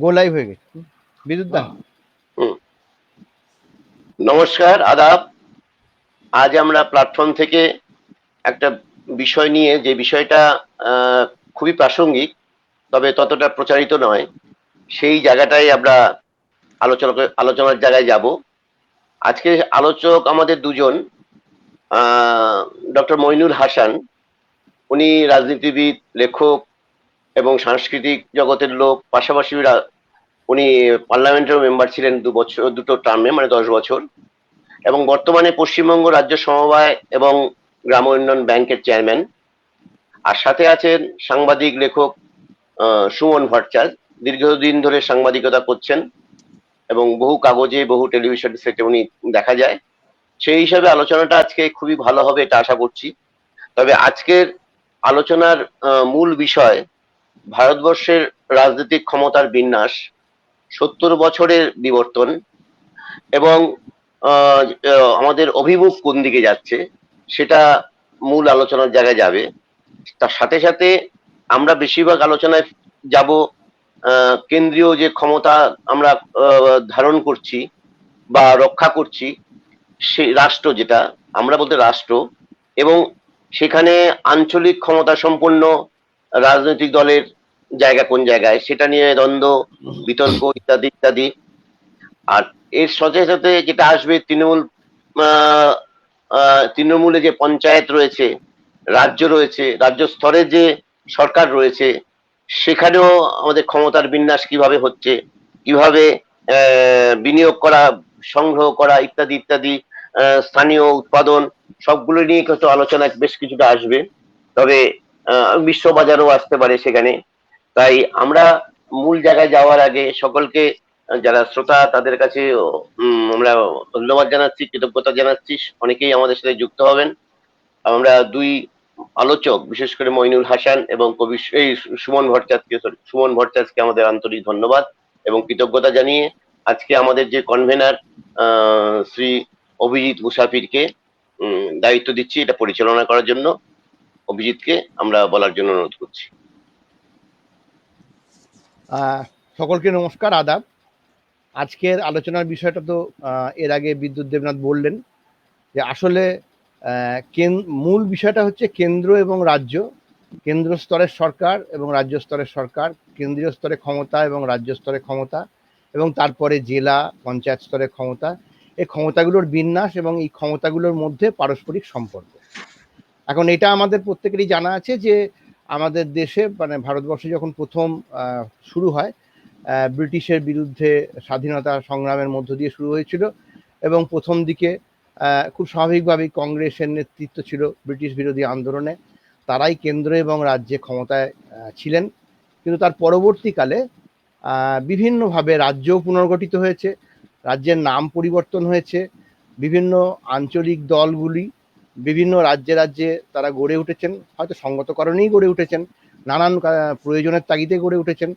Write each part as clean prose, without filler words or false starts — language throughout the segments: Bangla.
গো লাইভ হয়ে গেছে বিদ্যুৎ দা। নমস্কার, আদাব। আজ আমরা প্ল্যাটফর্ম থেকে একটা বিষয় নিয়ে, যে বিষয়টা খুবই প্রাসঙ্গিক তবে ততটা প্রচারিত নয়, সেই জায়গাটাই আমরা আলোচনার জায়গায় যাব। আজকে আলোচক আমাদের দুজন, ডক্টর মইনুল হাসান। উনি রাজনীতিবিদ, লেখক এবং সাংস্কৃতিক জগতের লোক। পাশাপাশি উনি পার্লামেন্টের মেম্বার ছিলেন দুটো টার্মে, মানে 10 বছর, এবং বর্তমানে পশ্চিমবঙ্গ রাজ্য সমবায় এবং গ্রাম উন্নয়ন ব্যাংকের চেয়ারম্যান। আর সাথে আছেন সাংবাদিক, লেখক সুমন ভট্টাচার্য। দীর্ঘদিন ধরে সাংবাদিকতা করছেন এবং বহু কাগজে, বহু টেলিভিশন সেটে উনি দেখা যায়। সেই হিসাবে আলোচনাটা আজকে খুবই ভালো হবে এটা আশা করছি। তবে আজকের আলোচনার মূল বিষয় ভারতবর্ষের রাজনৈতিক ক্ষমতার বিন্যাস, 70 বছরের বিবর্তন এবং আমাদের অভিমুখ কোন দিকে যাচ্ছে সেটা মূল আলোচনার জায়গায় যাবে। তার সাথে সাথে আমরা বেশিরভাগ আলোচনায় যাব কেন্দ্রীয় যে ক্ষমতা আমরা ধারণ করছি বা রক্ষা করছি, সেই রাষ্ট্র, যেটা আমরা বলতে রাষ্ট্র, এবং সেখানে আঞ্চলিক ক্ষমতা সম্পন্ন রাজনৈতিক দলের জায়গা কোন জায়গায়, সেটা নিয়ে দ্বন্দ্ব, বিতর্ক ইত্যাদি ইত্যাদি। আর এর সাথে সাথে যেটা আসবে, তৃণমূলে যে পঞ্চায়েত রয়েছে, রাজ্য রয়েছে, রাজ্য স্তরে যে সরকার রয়েছে, সেখানেও আমাদের ক্ষমতার বিন্যাস কিভাবে হচ্ছে, কিভাবে বিনিয়োগ করা, সংগ্রহ করা ইত্যাদি ইত্যাদি, স্থানীয় উৎপাদন, সবগুলো নিয়ে কিছু আলোচনা বেশ কিছুটা আসবে। তবে বিশ্ববাজারও আসতে পারে সেখানে। তাই আমরা মূল জায়গায় যাওয়ার আগে সকলকে, যারা শ্রোতা, তাদের কাছে আমরা ধন্যবাদ জানাচ্ছি, কৃতজ্ঞতা জানাচ্ছি। অনেকেই আমাদের সাথে যুক্ত হবেন। আমরা দুই আলোচক, বিশেষ করে মইনুল হাসান এবং সুমন ভট্টাচার্যকে আমাদের আন্তরিক ধন্যবাদ এবং কৃতজ্ঞতা জানিয়ে আজকে আমাদের যে কনভেনার শ্রী অভিজিৎ মুসাফিরকে দায়িত্ব দিচ্ছি এটা পরিচালনা করার জন্য। অভিজিৎকে আমরা বলার জন্য অনুরোধ করছি। সকলকে নমস্কার, আদাব। আজকের আলোচনার বিষয়টা তো এর আগে বিদ্যুৎ দেবনাথ বললেন যে আসলে মূল বিষয়টা হচ্ছে কেন্দ্র এবং রাজ্য, কেন্দ্র স্তরের সরকার এবং রাজ্য স্তরের সরকার, কেন্দ্রীয় স্তরে ক্ষমতা এবং রাজ্য স্তরে ক্ষমতা, এবং তারপরে জেলা পঞ্চায়েত স্তরের ক্ষমতা। এই ক্ষমতাগুলোর বিন্যাস এবং এই ক্ষমতাগুলোর মধ্যে পারস্পরিক সম্পর্ক। এখন এটা আমাদের প্রত্যেকেরই জানা আছে যে আমাদের দেশে, মানে ভারতবর্ষে যখন প্রথম শুরু হয়, ব্রিটিশের বিরুদ্ধে স্বাধীনতা সংগ্রামের মধ্য দিয়ে শুরু হয়েছিল এবং প্রথম দিকে খুব স্বাভাবিকভাবেই কংগ্রেসের নেতৃত্ব ছিল ব্রিটিশ বিরোধী আন্দোলনে, তারাই কেন্দ্র এবং রাজ্যে ক্ষমতায় ছিলেন। কিন্তু তার পরবর্তীকালে বিভিন্নভাবে রাজ্যও পুনর্গঠিত হয়েছে, রাজ্যের নাম পরিবর্তন হয়েছে, বিভিন্ন আঞ্চলিক দলগুলি বিভিন্ন রাজ্যে রাজ্যে তারা গড়ে উঠেছেন, হয়তো সঙ্গত কারণেই গড়ে উঠেছেন, নানান প্রয়োজনের তাগিদে গড়ে উঠেছেন,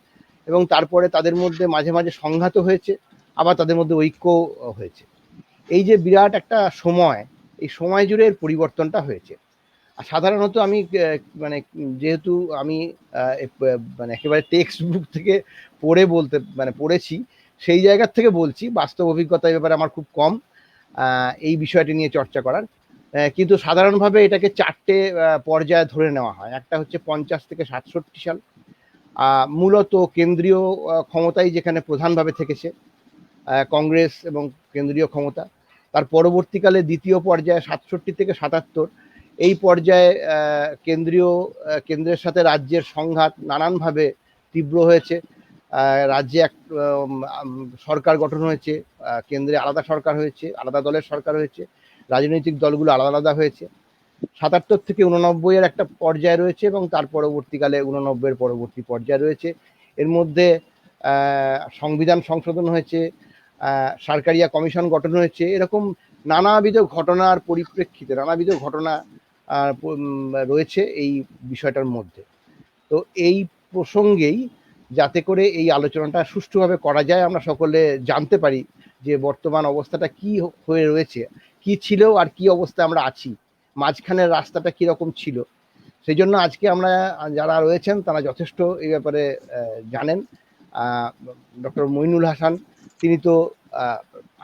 এবং তারপরে তাদের মধ্যে মাঝে মাঝে সংঘাত হয়েছে, আবার তাদের মধ্যে ঐক্য হয়েছে। এই যে বিরাট একটা সময়, এই সময় জুড়ে এর পরিবর্তনটা হয়েছে। আর সাধারণত আমি মানে যেহেতু আমি মানে একেবারে টেক্সট বুক থেকে পড়েছি, সেই জায়গার থেকে বলছি, বাস্তব অভিজ্ঞতার ব্যাপারে আমার খুব কম এই বিষয়টি নিয়ে চর্চা করার। কিন্তু সাধারণভাবে এটাকে 4টে পর্যায়ে ধরে নেওয়া হয়। একটা হচ্ছে 50 থেকে 67 সাল, মূলত কেন্দ্রীয় ক্ষমতাই যেখানে প্রধানভাবে থেকেছে, কংগ্রেস এবং কেন্দ্রীয় ক্ষমতা। তার পরবর্তীকালে দ্বিতীয় পর্যায়ে 67 থেকে 77, এই পর্যায়ে কেন্দ্রের সাথে রাজ্যের সংঘাত নানানভাবে তীব্র হয়েছে। রাজ্যে এক সরকার গঠন হয়েছে, কেন্দ্রে আলাদা সরকার হয়েছে, আলাদা দলের সরকার হয়েছে, রাজনৈতিক দলগুলো আলাদা আলাদা হয়েছে। 77 থেকে 89 একটা পর্যায় রয়েছে এবং তার পরবর্তীকালে 89 পরবর্তী পর্যায় রয়েছে। এর মধ্যে সংবিধান সংশোধন হয়েছে, সরকারিয়া কমিশন গঠন হয়েছে। এরকম নানাবিধ ঘটনার পরিপ্রেক্ষিতে নানাবিধ ঘটনা রয়েছে এই বিষয়টার মধ্যে। তো এই প্রসঙ্গেই যাতে করে এই আলোচনাটা সুষ্ঠুভাবে করা যায়, আমরা সকলে জানতে পারি যে বর্তমান অবস্থাটা কি হয়ে রয়েছে, কি ছিল আর কি অবস্থায় আমরা আছি, মাঝখানের রাস্তাটা কীরকম ছিল। সেই জন্য আজকে আমরা যারা রয়েছেন তারা যথেষ্ট এই ব্যাপারে জানেন। ডক্টর মইনুল হাসান, তিনি তো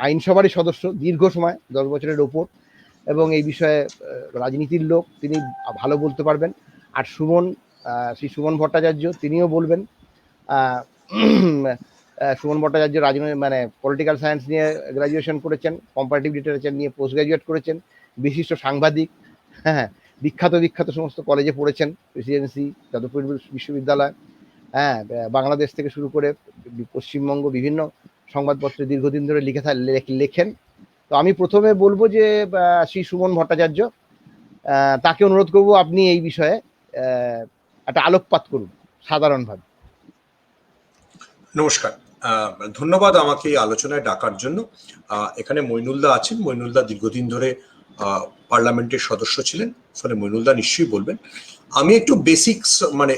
আইনসভারই সদস্য দীর্ঘ সময়, 10 বছরের ওপর, এবং এই বিষয়ে রাজনীতির লোক, তিনি ভালো বলতে পারবেন। আর শ্রী সুমন ভট্টাচার্য, তিনিও বলবেন। সুমন ভট্টাচার্য মানে পলিটিক্যাল সায়েন্স নিয়ে গ্রাজুয়েশন করেছেন, কম্পারেটিভ লিটারেচার নিয়ে পোস্ট গ্রাজুয়েট করেছেন, বিশিষ্ট সাংবাদিক, হ্যাঁ, বিখ্যাত সমস্ত কলেজে পড়েছেন, প্রেসিডেন্সি, যাদবপুর বিশ্ববিদ্যালয়, হ্যাঁ, বাংলাদেশ থেকে শুরু করে পশ্চিমবঙ্গ বিভিন্ন সংবাদপত্রে দীর্ঘদিন ধরে লেখেন। তো আমি প্রথমে বলবো যে শ্রী সুমন ভট্টাচার্য, তাকে অনুরোধ করব আপনি এই বিষয়ে একটা আলোকপাত করুন সাধারণভাবে। নমস্কার, ধন্যবাদ আমাকে এই আলোচনায় ডাকার জন্য। এখানে মইনুলদা আছেন। মইনুলদা দীর্ঘদিন ধরে পার্লামেন্টের সদস্য ছিলেন, ফলে মইনুলদা নিশ্চয়ই বলবেন। আমি একটু বেসিক্স মানে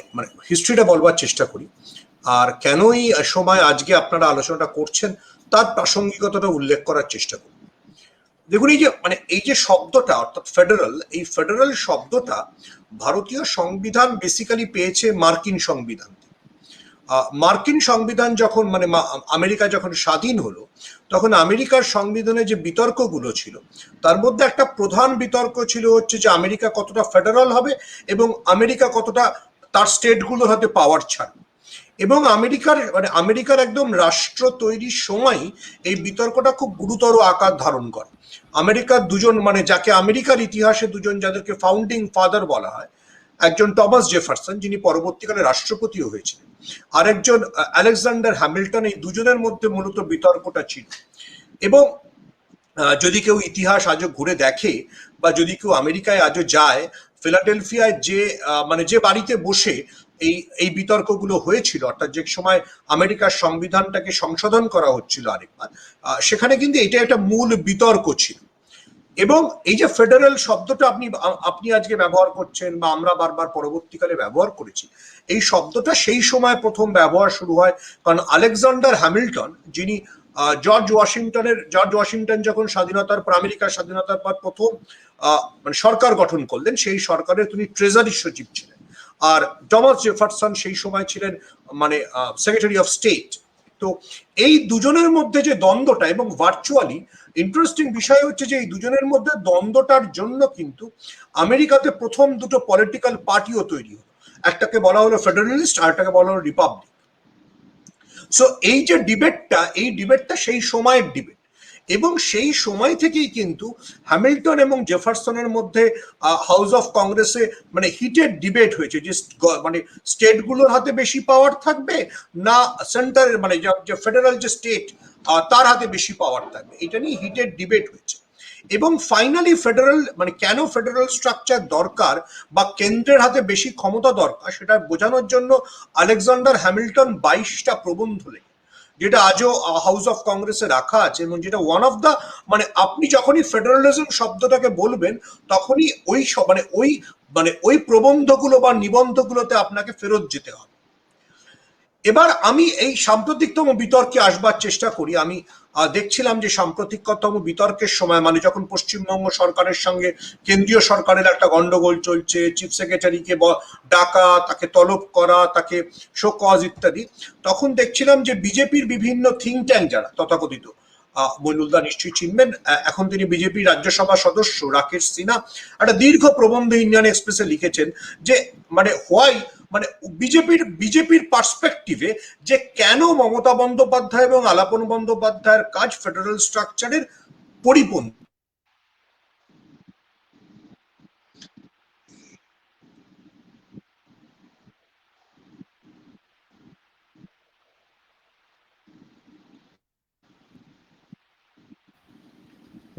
হিস্ট্রিটা বলবার চেষ্টা করি, আর কেনই সময় আজকে আপনারা আলোচনাটা করছেন তার প্রাসঙ্গিকতাটা উল্লেখ করার চেষ্টা করি। দেখুন, এই যে শব্দটা, অর্থাৎ ফেডারেল, এই ফেডারেল শব্দটা ভারতীয় সংবিধান বেসিক্যালি পেয়েছে মার্কিন সংবিধান। মার্কিন সংবিধান যখন আমেরিকা যখন স্বাধীন হলো, তখন আমেরিকার সংবিধানে যে বিতর্কগুলো ছিল তার মধ্যে একটা প্রধান বিতর্ক ছিল হচ্ছে যে আমেরিকা কতটা ফেডারাল হবে এবং আমেরিকা কতটা তার স্টেটগুলোর হাতে পাওয়ার ছাড়বে। এবং আমেরিকার একদম রাষ্ট্র তৈরির সময় এই বিতর্কটা খুব গুরুতর আকার ধারণ করে। আমেরিকার দুজন যাকে আমেরিকার ইতিহাসে দুজন যাদেরকে ফাউন্ডিং ফাদার বলা হয়, একজন টমাস জেফারসন, যিনি পরবর্তীকালে রাষ্ট্রপতিও হয়েছিলেন, আরেকজন আলেকজান্ডার হ্যামিল্টন, এই দুজনের মধ্যে মূলত বিতর্কটা ছিল। এবং যদি কেউ ইতিহাস আজও ঘুরে দেখে বা যদি কেউ আমেরিকায় আজও যায়, ফিলাডেলফিয়ায় যে বাড়িতে বসে এই বিতর্কগুলো হয়েছিল, অর্থাৎ যে সময় আমেরিকার সংবিধানটাকে সংশোধন করা হচ্ছিল আরেকবার, সেখানে কিন্তু এটা একটা মূল বিতর্ক ছিল। এবং এই যে ফেডারেল শব্দটা আপনি আজকে ব্যবহার করছেন বা আমরা বারবার পরবর্তীকালে ব্যবহার করেছি, এই শব্দটা সেই সময় প্রথম ব্যবহার শুরু হয়, কারণ আলেকজান্ডার হ্যামিল্টন, যিনি জর্জ ওয়াশিংটন যখন আমেরিকার স্বাধীনতার পর প্রথম সরকার গঠন করলেন, সেই সরকারের তিনি ট্রেজারি সচিব ছিলেন। আর টমাস জেফারসন সেই সময় ছিলেন সেক্রেটারি অফ স্টেট। তো এই দুজনের মধ্যে যে দ্বন্দ্বটা, এবং ভার্চুয়ালি ইন্টারেস্টিং বিষয় হচ্ছে যে এই দুজনের মধ্যে দ্বন্দ্বটার জন্য কিন্তু আমেরিকাতে প্রথম দুটো পলিটিক্যাল পার্টিও তৈরি হলো। একটাকে বলা হলো ফেডারেলিস্ট, আর একটাকে বলা হলো রিপাবলিক। সো এই যে ডিবেটটা সেই সময়ের ডিবেট, এবং সেই সময় থেকেই কিন্তু হ্যামিল্টন এবং জেফারসনের মধ্যে হাউস অফ কংগ্রেসে হিটেড ডিবেট হয়েছে যে স্টেটগুলোর হাতে বেশি পাওয়ার থাকবে না সেন্টারের যে ফেডারেল যে স্টেট তার হাতে বেশি পাওয়ার থাকবে। এটা নিয়ে হিটেড ডিবেট হয়েছে। এবং ফাইনালি ফেডারেল কেন ফেডারেল স্ট্রাকচার দরকার বা কেন্দ্রের হাতে বেশি ক্ষমতা দরকার, সেটা বোঝানোর জন্য আলেকজান্ডার হ্যামিল্টন 22টা প্রবন্ধ লেখেন, যেটা আজও হাউস অফ কংগ্রেসে রাখা আছে, এবং যেটা ওয়ান অফ দা আপনি যখনই ফেডারালিজম শব্দটাকে বলবেন তখনই ওই প্রবন্ধগুলো বা নিবন্ধগুলোতে আপনাকে ফেরত যেতে হবে। এবার আমি এই সাম্প্রতিকতম বিতর্কে আসবার চেষ্টা করি। আমি দেখছিলাম যে সাম্প্রতিকতম বিতর্কের সময় যখন পশ্চিমবঙ্গ সরকারের সঙ্গে কেন্দ্রীয় সরকারের একটা গন্ডগোল চলছে, চিফ সেক্রেটারিকে ডাকা, তাকে তলব করা, তাকে শো কজ ইত্যাদি, তখন দেখছিলাম যে বিজেপির বিভিন্ন থিঙ্ক ট্যাঙ্ক, যারা তথাকথিত, মইনুলদা নিশ্চয়ই চিনবেন, এখন তিনি বিজেপি রাজ্যসভা সদস্য রাকেশ সিনহা, একটা দীর্ঘ প্রবন্ধ ইন্ডিয়ান এক্সপ্রেসে লিখেছেন যে বিজেপির পার্সপেক্টিভে যে কেন মমতা বন্দ্যোপাধ্যায় এবং আলাপন বন্দ্যোপাধ্যায়ের কাজ ফেডারেল স্ট্রাকচারের পরিপন্থী।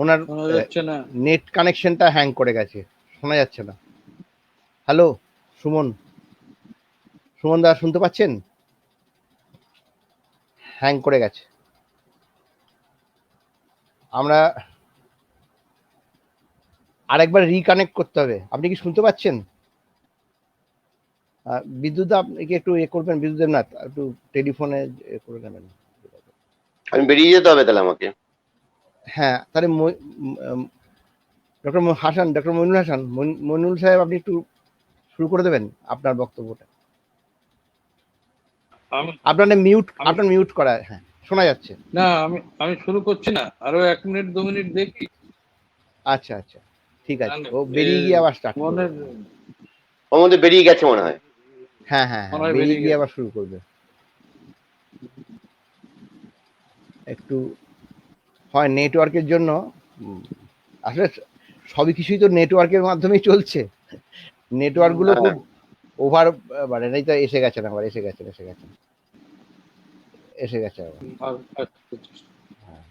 ওনার নেট কানেকশনটা হ্যাং করে গেছে, শোনা যাচ্ছে না। হ্যালো সুমন দা, শুনতে পাচ্ছেন? হ্যাং করে গেছে। আমরা আরেকবার রিকানেক্ট করতে হবে। আপনি কি শুনতে পাচ্ছেন? বিদ্যুৎ দা, আপনি কি একটু করবেন? বিদ্যুৎ দেবনাথ, একটু টেলিফোনে করে নেবেন। আমি বেরিয়ে যেতে হবে তাহলে আমাকে? হ্যাঁ, তাহলে ডক্টর মইনুল হাসান, মইনুল সাহেব, আপনি একটু শুরু করে দেবেন আপনার বক্তব্যটা। আমি আপনার মিউট করা, হ্যাঁ শোনা যাচ্ছে। না, আমি শুরু করছি না, আরো 1 মিনিট 2 মিনিট দেখি। আচ্ছা আচ্ছা ঠিক আছে, ও বেরিয়ে গিয়ে আবার স্টার্ট করবে। ওর মধ্যে বেরিয়ে গেছে মনে হয়। হ্যাঁ হ্যাঁ মনে হয় বেরিয়ে বেরিয়ে গিয়ে গেছে। আবার শুরু করবে। একটু হয় নেটওয়ার্কের জন্য, আসলে সবই কিছুই তো নেটওয়ার্কের মাধ্যমেই চলছে। নেটওয়ার্ক গুলো খুব ওভার, মানে এই তো এসে গেছেন আবার, এসে গেছে আবার। হ্যাঁ,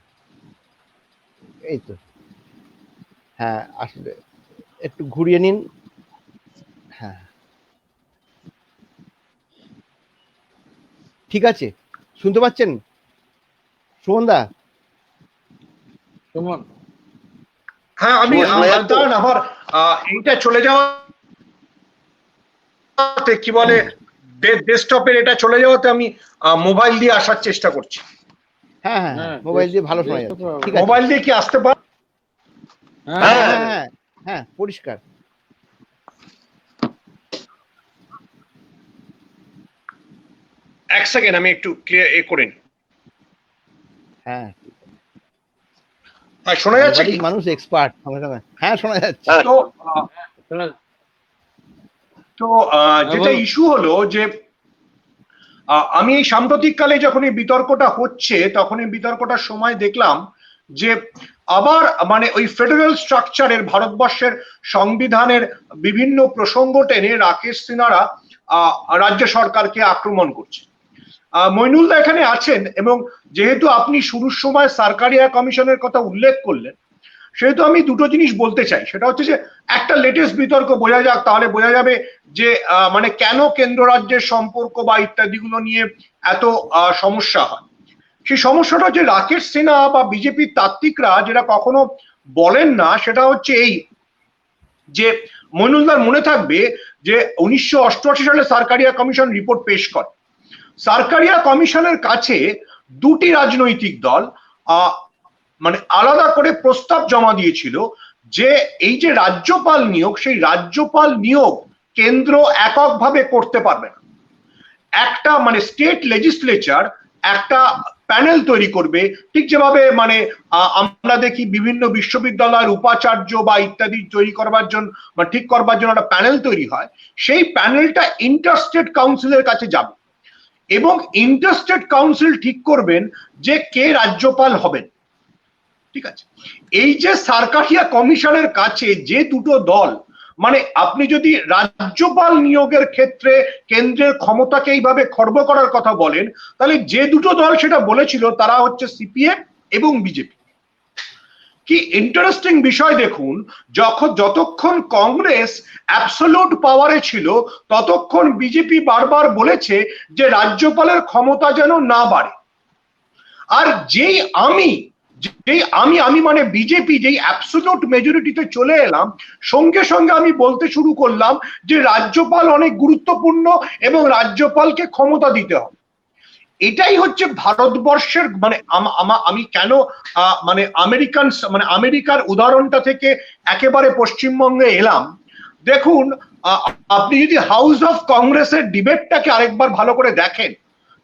এই তো, হ্যাঁ আসলে একটু ঘুরিয়ে নিন। হ্যাঁ ঠিক আছে, শুনতে পাচ্ছেন সুমনদা? সুমন, হ্যাঁ আমি শোনা যাচ্ছে? দাঁড়ান, আমার এইটা চলে যাওয়াতে কি বলে, ডেস্কটপের এটা চলে যাওয়াতে আমি মোবাইল দিয়ে আসার চেষ্টা করছি। হ্যাঁ হ্যাঁ হ্যাঁ মোবাইল দিয়ে ভালো শোনা যাচ্ছে, ঠিক আছে। মোবাইল দিয়ে কি আসতে পার? হ্যাঁ হ্যাঁ হ্যাঁ হ্যাঁ হ্যাঁ পরিষ্কার। এক সেকেন্ড আমি একটু ক্লিয়ার করে নিই। হ্যাঁ শোনা যাচ্ছে কি? সাংবাদিক মানুষ এক্সপার্ট, হ্যাঁ শোনা যাচ্ছে। তো শোনা- তো যেটা বলুন। ইস্যু হলো যে আমি এই সাম্প্রতিককালে যখন এই বিতর্কটা হচ্ছে, তখন এই বিতর্কটার সময় দেখলাম যে আবার মানে ওই ফেডারেল স্ট্রাকচারের, ভারতবর্ষের সংবিধানের বিভিন্ন প্রসঙ্গ টেনে রাকেশ সিনহারা রাজ্য সরকারকে আক্রমণ করছে। মইনুলদা এখানে আছেন, এবং যেহেতু আপনি শুরুর সময় সরকারিয়া কমিশনের কথা উল্লেখ করলেন, সেহেতু আমি দুটো জিনিস বলতে চাই। সেটা হচ্ছে যে একটা লেটেস্ট বিতর্ক বোঝা যাক, তাহলে বোঝা যাবে যে মানে কেন কেন্দ্র রাজ্যের সম্পর্ক বা ইত্যাদিগুলো নিয়ে এত সমস্যা হয়। সেই সমস্যাটা হচ্ছে রাকেশ সিনহা বা বিজেপির তাত্ত্বিকরা যেটা কখনো বলেন না, সেটা হচ্ছে এই যে মইনুলদার মনে থাকবে যে 1988 সালে সরকারিয়া কমিশন রিপোর্ট পেশ করে। সরকারিয়া কমিশনের কাছে দুটি রাজনৈতিক দল মানে আলাদা করে প্রস্তাব জমা দিয়েছিল যে এই যে রাজ্যপাল নিয়োগ, সেই রাজ্যপাল নিয়োগ কেন্দ্র এককভাবে করতে পারবে না। একটা মানে স্টেট লেজিসলেচার একটা প্যানেল তৈরি করবে, ঠিক যেভাবে মানে আমরা দেখি বিভিন্ন বিশ্ববিদ্যালয়ের উপাচার্য বা ইত্যাদি তৈরি করবার জন্য বা ঠিক করবার জন্য একটা প্যানেল তৈরি হয়। সেই প্যানেলটা ইন্টারস্টেট কাউন্সিলের কাছে যাবে, এবং ইন্টারস্টেট কাউন্সিল ঠিক করবেন যে কে রাজ্যপাল হবেন। ঠিক আছে, এই যে সরকারিয়া কমিশনের কাছে যে দুটো দল, মানে আপনি যদি রাজ্যপাল নিয়োগের ক্ষেত্রে কেন্দ্রের ক্ষমতাকে এইভাবে খর্ব করার কথা বলেন, তাহলে যে দুটো দল সেটা বলেছিল তারা হচ্ছে সিপিএম এবং বিজেপি। কি ইন্টারেস্টিং বিষয় দেখুন, যতক্ষণ কংগ্রেস অ্যাবসলিউট পাওয়ারে ছিল, ততক্ষণ বিজেপি বারবার বলেছে যে রাজ্যপালের ক্ষমতা যেন না বাড়ে। আর যেই আমি মানে বিজেপি যেই অ্যাবসলিউট মেজরিটিতে চলে এলাম, সঙ্গে সঙ্গে আমি বলতে শুরু করলাম যে রাজ্যপাল অনেক গুরুত্বপূর্ণ এবং রাজ্যপালকে ক্ষমতা দিতে হবে। এটাই হচ্ছে ভারতবর্ষের মানে আমি কেন মানে আমেরিকার উদাহরণটা থেকে একেবারে পশ্চিমবঙ্গে এলাম। দেখুন, আপনি যদি হাউস অফ কংগ্রেসের ডিবেটটাকে আরেকবার ভালো করে দেখেন,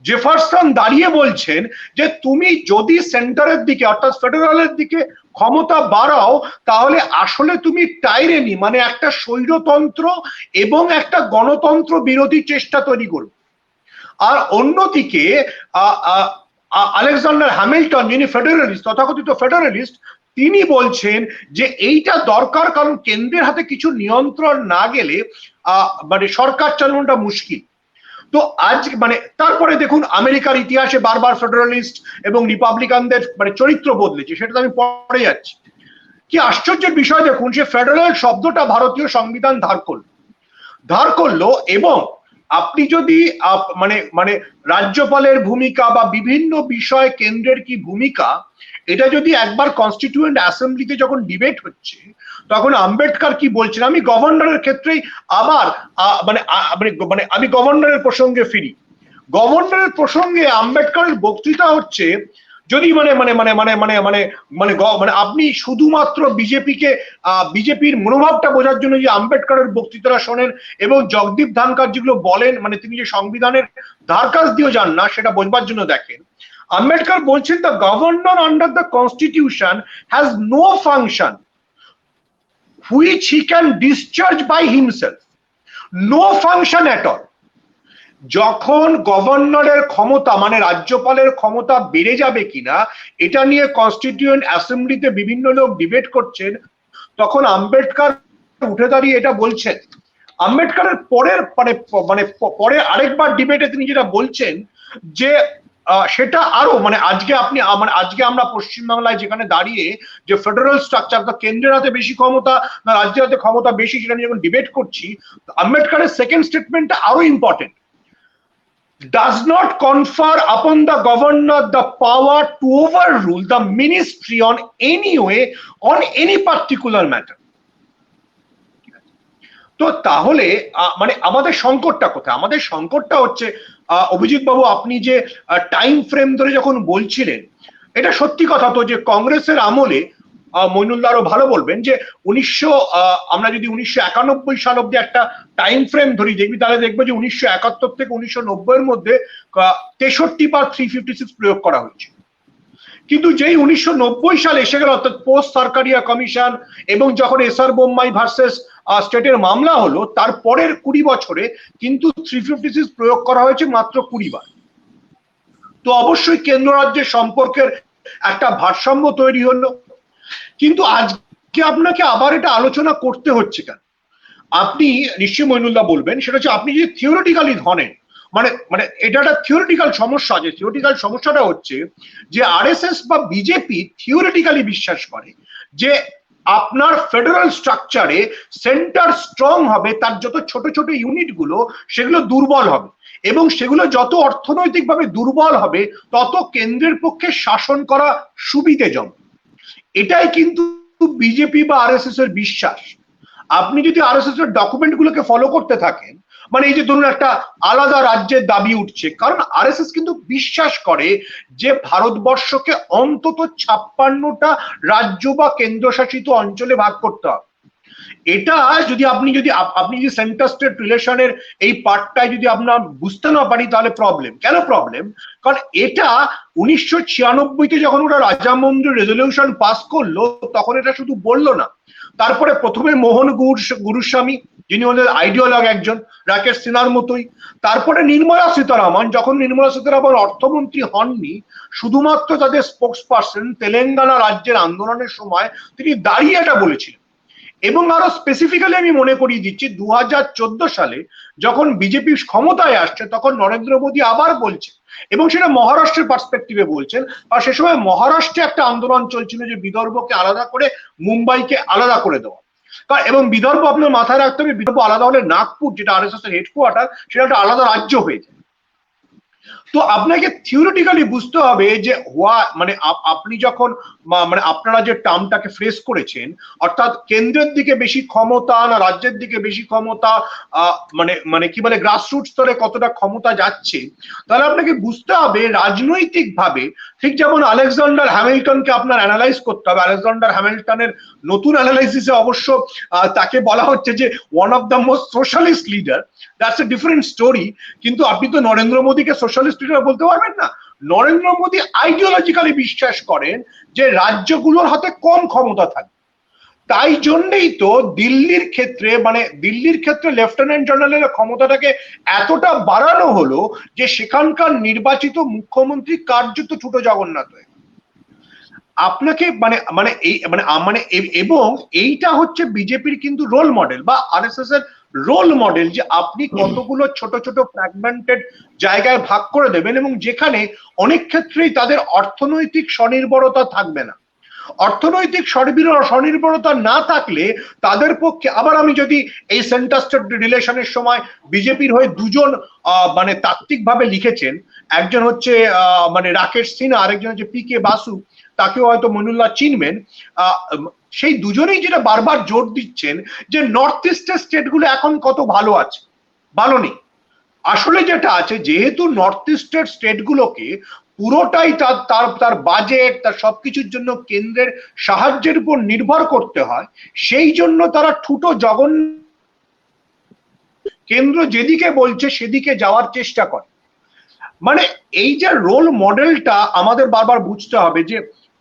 জেফারসন দাঁড়িয়ে বলছেন যে তুমি যদি সেন্টারের দিকে অর্থাৎ ফেডারেলের দিকে ক্ষমতা বাড়াও, তাহলে আসলে তুমি টাইরেনি মানে একটা স্বৈরতন্ত্র এবং একটা গণতন্ত্র বিরোধী চেষ্টা তৈরি করবে। আর অন্যদিকে আলেকজান্ডার হ্যামিল্টন, যিনি ফেডারেলিস্ট, তথাকথিত ফেডারেলিস্ট, তিনি বলছেন যে এইটা দরকার, কারণ কেন্দ্রের হাতে কিছু নিয়ন্ত্রণ না গেলে মানে সরকার চালানোটা মুশকিল। তো আজ মানে তারপরে দেখুন আমেরিকার ইতিহাসে বারবার ফেডারেলিস্ট এবং রিপাবলিকানদের মানে চরিত্র বদলেছে, সেটা তো আমি পরে যাচ্ছি। কি আশ্চর্যের বিষয় দেখুন, সে ফেডারেল শব্দটা ভারতীয় সংবিধান ধার করলো, এবং আপনি যদি মানে রাজ্যপালের ভূমিকা বা বিভিন্ন বিষয়ে কেন্দ্রের কি ভূমিকা, এটা যদি একবার কনস্টিটিউয়েন্ট অ্যাসেম্বলিতে যখন ডিবেট হচ্ছে, তখন আম্বেদকর কি বলছেন, আমি গভর্নরের ক্ষেত্রেই আবার মানে আমি গভর্নরের প্রসঙ্গে ফিরি। গভর্নরের প্রসঙ্গে আম্বেদকরের বক্তৃতা হচ্ছে যদি মানে মানে মানে মানে মানে মানে মানে মানে আপনি শুধুমাত্র বিজেপির মনোভাবটা বোঝার জন্য যে আম্বেদকরের বক্তৃতারা শোনেন এবং জগদীপ ধনখড় যেগুলো বলেন, মানে তিনি যে সংবিধানের ধার কাছ দিয়েও যান না সেটা বোঝবার জন্য দেখেন, আম্বেদকর বলছেন the governor under the constitution has no function which he can discharge by himself, no function at all. যখন গভর্নরের ক্ষমতা মানে রাজ্যপালের ক্ষমতা বেড়ে যাবে কিনা এটা নিয়ে কনস্টিটিউয়েন্ট অ্যাসেম্বলিতে বিভিন্ন লোক ডিবেট করছেন, তখন আম্বেদকর উঠে দাঁড়িয়ে এটা বলছেন। আম্বেদকরের পরের মানে পরে আরেকবার ডিবেটে তিনি যেটা বলছেন যে সেটা আরো মানে আজকে আমরা পশ্চিমবাংলায় যেখানে দাঁড়িয়ে যে ফেডারেল স্ট্রাকচার, কেন্দ্রের হাতে বেশি ক্ষমতা না রাজ্যের হাতে ক্ষমতা বেশি, সেটা নিয়ে যখন ডিবেট করছি, আম্বেদকরের সেকেন্ড স্টেটমেন্টটা আরো important. does not confer upon the governor the power to overrule the ministry on any way on any particular matter. তো তাহলে মানে আমাদের সংকটটা কোথায়? আমাদের সংকটটা হচ্ছে অভিজিৎ বাবু আপনি যে টাইম ফ্রেম ধরে যখন বলছিলেন, এটা সত্যি কথা তো যে কংগ্রেসের আমলে মইনুল্লাহ আরো ভালো বলবেন যে আমরা যদি 1991 সাল অব্দি একটা টাইম ফ্রেম ধরি দেখবি, তাহলে দেখবো যে 1971 থেকে 1990 এর মধ্যে 63 বার 356 প্রয়োগ করা হয়েছে। কিন্তু যেই 1990 সালে এসে গেল, অর্থাৎ পোস্ট সরকারিয়া কমিশন এবং যখন এসআর বোম্মাই ভার্সেস স্টেটের মামলা হলো, তারপরের 20 বছরে কিন্তু 356 প্রয়োগ করা হয়েছে মাত্র 20 বার। তো অবশ্যই কেন্দ্র রাজ্যের সম্পর্কের একটা ভারসাম্য তৈরি হলো। কিন্তু আজকে আপনাকে আবার এটা আলোচনা করতে হচ্ছে কেন? আপনি নিশ্চয়ই মইনুল্লাহ বলবেন, সেটা হচ্ছে আপনি যদি থিওরিটিক্যালি ধরেন, মানে এটা একটা থিওরিটিক্যাল সমস্যা আছে। থিওরিটিক্যাল সমস্যাটা হচ্ছে যে আরএসএস বা বিজেপি থিওরিটিক্যালি বিশ্বাস করে যে আপনার ফেডারেল স্ট্রাকচারে সেন্টার স্ট্রং হবে, তার যত ছোট ছোট ইউনিট গুলো সেগুলো দুর্বল হবে, এবং সেগুলো যত অর্থনৈতিকভাবে দুর্বল হবে তত কেন্দ্রের পক্ষে শাসন করা সুবিধেজনক। এটাই কিন্তু বিজেপি বা আরএসএস এর বিশ্বাস। আপনি যদি আরএসএস এর ডকুমেন্ট গুলোকে ফলো করতে থাকেন, মানে এই যে ধরুন একটা আলাদা রাজ্যের দাবি উঠছে, কারণ আরএসএস কিন্তু বিশ্বাস করে যে ভারতবর্ষকে অন্তত 56টা রাজ্য বা কেন্দ্রশাসিত অঞ্চলে ভাগ করতে হবে। এটা যদি আপনি সেন্টার স্টেট রিলেশনের এই পার্টটাই যদি আপনার বুঝতে না পারি, তাহলে প্রবলেম। কেন প্রবলেম? কারণ এটা 1996-তে যখন ওরা রাজামন্দির রেজলিউশন পাস করলো, তখন এটা শুধু বললো না, তারপরে প্রথমে মোহন গুরুস্বামী, যিনি ওদের আইডিওলগ একজন, রাকেশ সিনহার মতোই, তারপরে নির্মলা সীতারামন, যখন নির্মলা সীতারামন অর্থমন্ত্রী হননি, শুধুমাত্র তাদের স্পোক্স পার্সন তেলেঙ্গানা রাজ্যের আন্দোলনের সময় তিনি দাঁড়িয়ে এটা বলেছিলেন। এবং আরো স্পেসিফিক্যালি আমি মনে করিয়ে দিচ্ছি, 2014 সালে যখন বিজেপি ক্ষমতায় আসছে, তখন নরেন্দ্র মোদী আবার বলছে, এবং সেটা মহারাষ্ট্রের পার্সপেক্টিভে বলছেন। আর সে সময় মহারাষ্ট্রে একটা আন্দোলন চলছিল যে বিদর্ভকে আলাদা করে মুম্বাইকে আলাদা করে দেওয়া। এবং বিদর্ভ আপনার মাথায় রাখতে হবে, বিদর্ভ আলাদা হলে নাগপুর, যেটা আরএসএস এর হেডকোয়ার্টার, সেটা একটা আলাদা রাজ্য হয়ে যায়। তো আপনাকে থিওরিটিক্যালি বুঝতে হবে যে মানে আপনি যখন মানে আপনারা যে টার্মটাকে ফ্রেজ করেছেন, অর্থাৎ কেন্দ্রের দিকে বেশি ক্ষমতা না রাজ্যের দিকে বেশি ক্ষমতা, মানে কি বলে গ্রাসরুট স্তরে কতটা ক্ষমতা যাচ্ছে, তাহলে আপনাকে বুঝতে হবে রাজনৈতিক ভাবে, ঠিক যেমন আলেকজান্ডার হ্যামিল্টনকে আপনার অ্যানালাইজ করতে হবে। আলেকজান্ডার হ্যামিল্টনের নতুন অ্যানালাইসিসে অবশ্য তাকে বলা হচ্ছে যে one of the most socialist leader, that's a different story. কিন্তু আপনি তো নরেন্দ্র মোদীকে সোশ্যালিস্ট লিডার বলতে পারবেন না। নরেন্দ্র মোদী আইডিওলজিক্যালি বিশ্বাস করেন যে রাজ্যগুলোর হাতে কম ক্ষমতা থাকবে। তাই জন্যই তো দিল্লির ক্ষেত্রে লেফটেন্যান্ট জেনারেলের ক্ষমতাটাকে এতটা বাড়ানো হলো যে সেখানকার নির্বাচিত মুখ্যমন্ত্রী কার্যত ছোট জগন্নাথ হয়ে। আপনাকে এবং এইটা হচ্ছে বিজেপির কিন্তু রোল মডেল বা আরএসএস এর রোল মডেল, যে আপনি কতগুলো ছোট ছোট ফ্র্যাগমেন্টেড জায়গায় ভাগ করে দেবেন, এবং যেখানে অনেক ক্ষেত্রেই তাদের অর্থনৈতিক স্বনির্ভরতা থাকবে না। অর্থনৈতিক স্বনির্ভরতা না থাকলে তাদের পক্ষে, আবার আমি যদি এই সেন্টার স্টেট রিলেশনের সময় বিজেপির হয়ে দুজন মানে তাত্ত্বিকভাবে লিখেছেন, একজন হচ্ছে মানে রাকেশ সিনহা, আরেকজন হচ্ছে PK বাসু, তাকেও হয়তো মইনুল্লাহ চিনবেন। সেই দুজনেই যেটা বারবার জোর দিচ্ছেন যে নর্থ ইস্টের স্টেটগুলো এখন কত ভালো আছে, ভালো নেই। আসলে যেটা আছে, যেহেতু নর্থ ইস্টের স্টেটগুলোকে পুরোটাই তার তার তার বাজেট, তার সবকিছুর জন্য কেন্দ্রের সাহায্যের উপর নির্ভর করতে হয়, সেই জন্য তারা ঠুটো জঘন্য কেন্দ্র যেদিকে বলছে সেদিকে যাওয়ার চেষ্টা করে। মানে এই যে রোল মডেলটা আমাদের বারবার বুঝতে হবে যে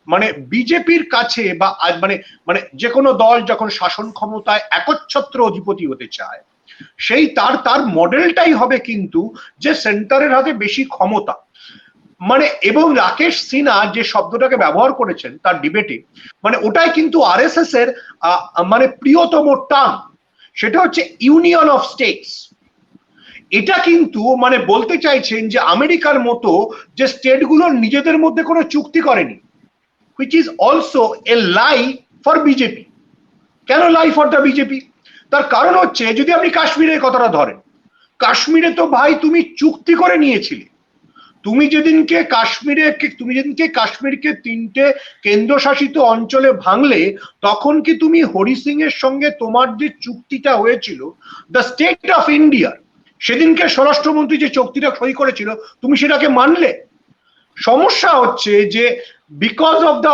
মানে বিজেপির কাছে বা মানে মানে যে কোনো দল যখন শাসন ক্ষমতায় একচ্ছত্র অধিপতি হতে চায়, সেই তার তার মডেলটাই হবে কিন্তু যে সেন্টারের হাতে বেশি ক্ষমতা। মানে এবং রাকেশ সিনহা যে শব্দটাকে ব্যবহার করেছেন তার ডিবেটে, মানে ওটাই কিন্তু আরএসএস এর মানে প্রিয়তম টার্ম, সেটা হচ্ছে ইউনিয়ন অফ স্টেটস। এটা কিন্তু মানে বলতে চাইছেন যে আমেরিকার মতো যে স্টেটগুলো নিজেদের মধ্যে কোনো চুক্তি করেনি, which is also a lie for BJP. কেন লাই ফর দ্য বিজেপি? তার কারণ হচ্ছে যদি আপনি কাশ্মীরের কথাটা ধরেন, কাশ্মীরে তো ভাই তুমি চুক্তি করে নিয়েছিলে। তুমি যেদিনকে কাশ্মীরকে 3টে কেন্দ্রশাসিত অঞ্চলে ভাঙলে, তখন কি তুমি হরি সিং এর সঙ্গে তোমার যে চুক্তিটা হয়েছিল দ্য স্টেট অফ ইন্ডিয়া, সেদিনকে স্বরাষ্ট্রমন্ত্রী যে চুক্তিটা সই করেছিল, তুমি সেটাকে মানলে? সমস্যা হচ্ছে যে because of the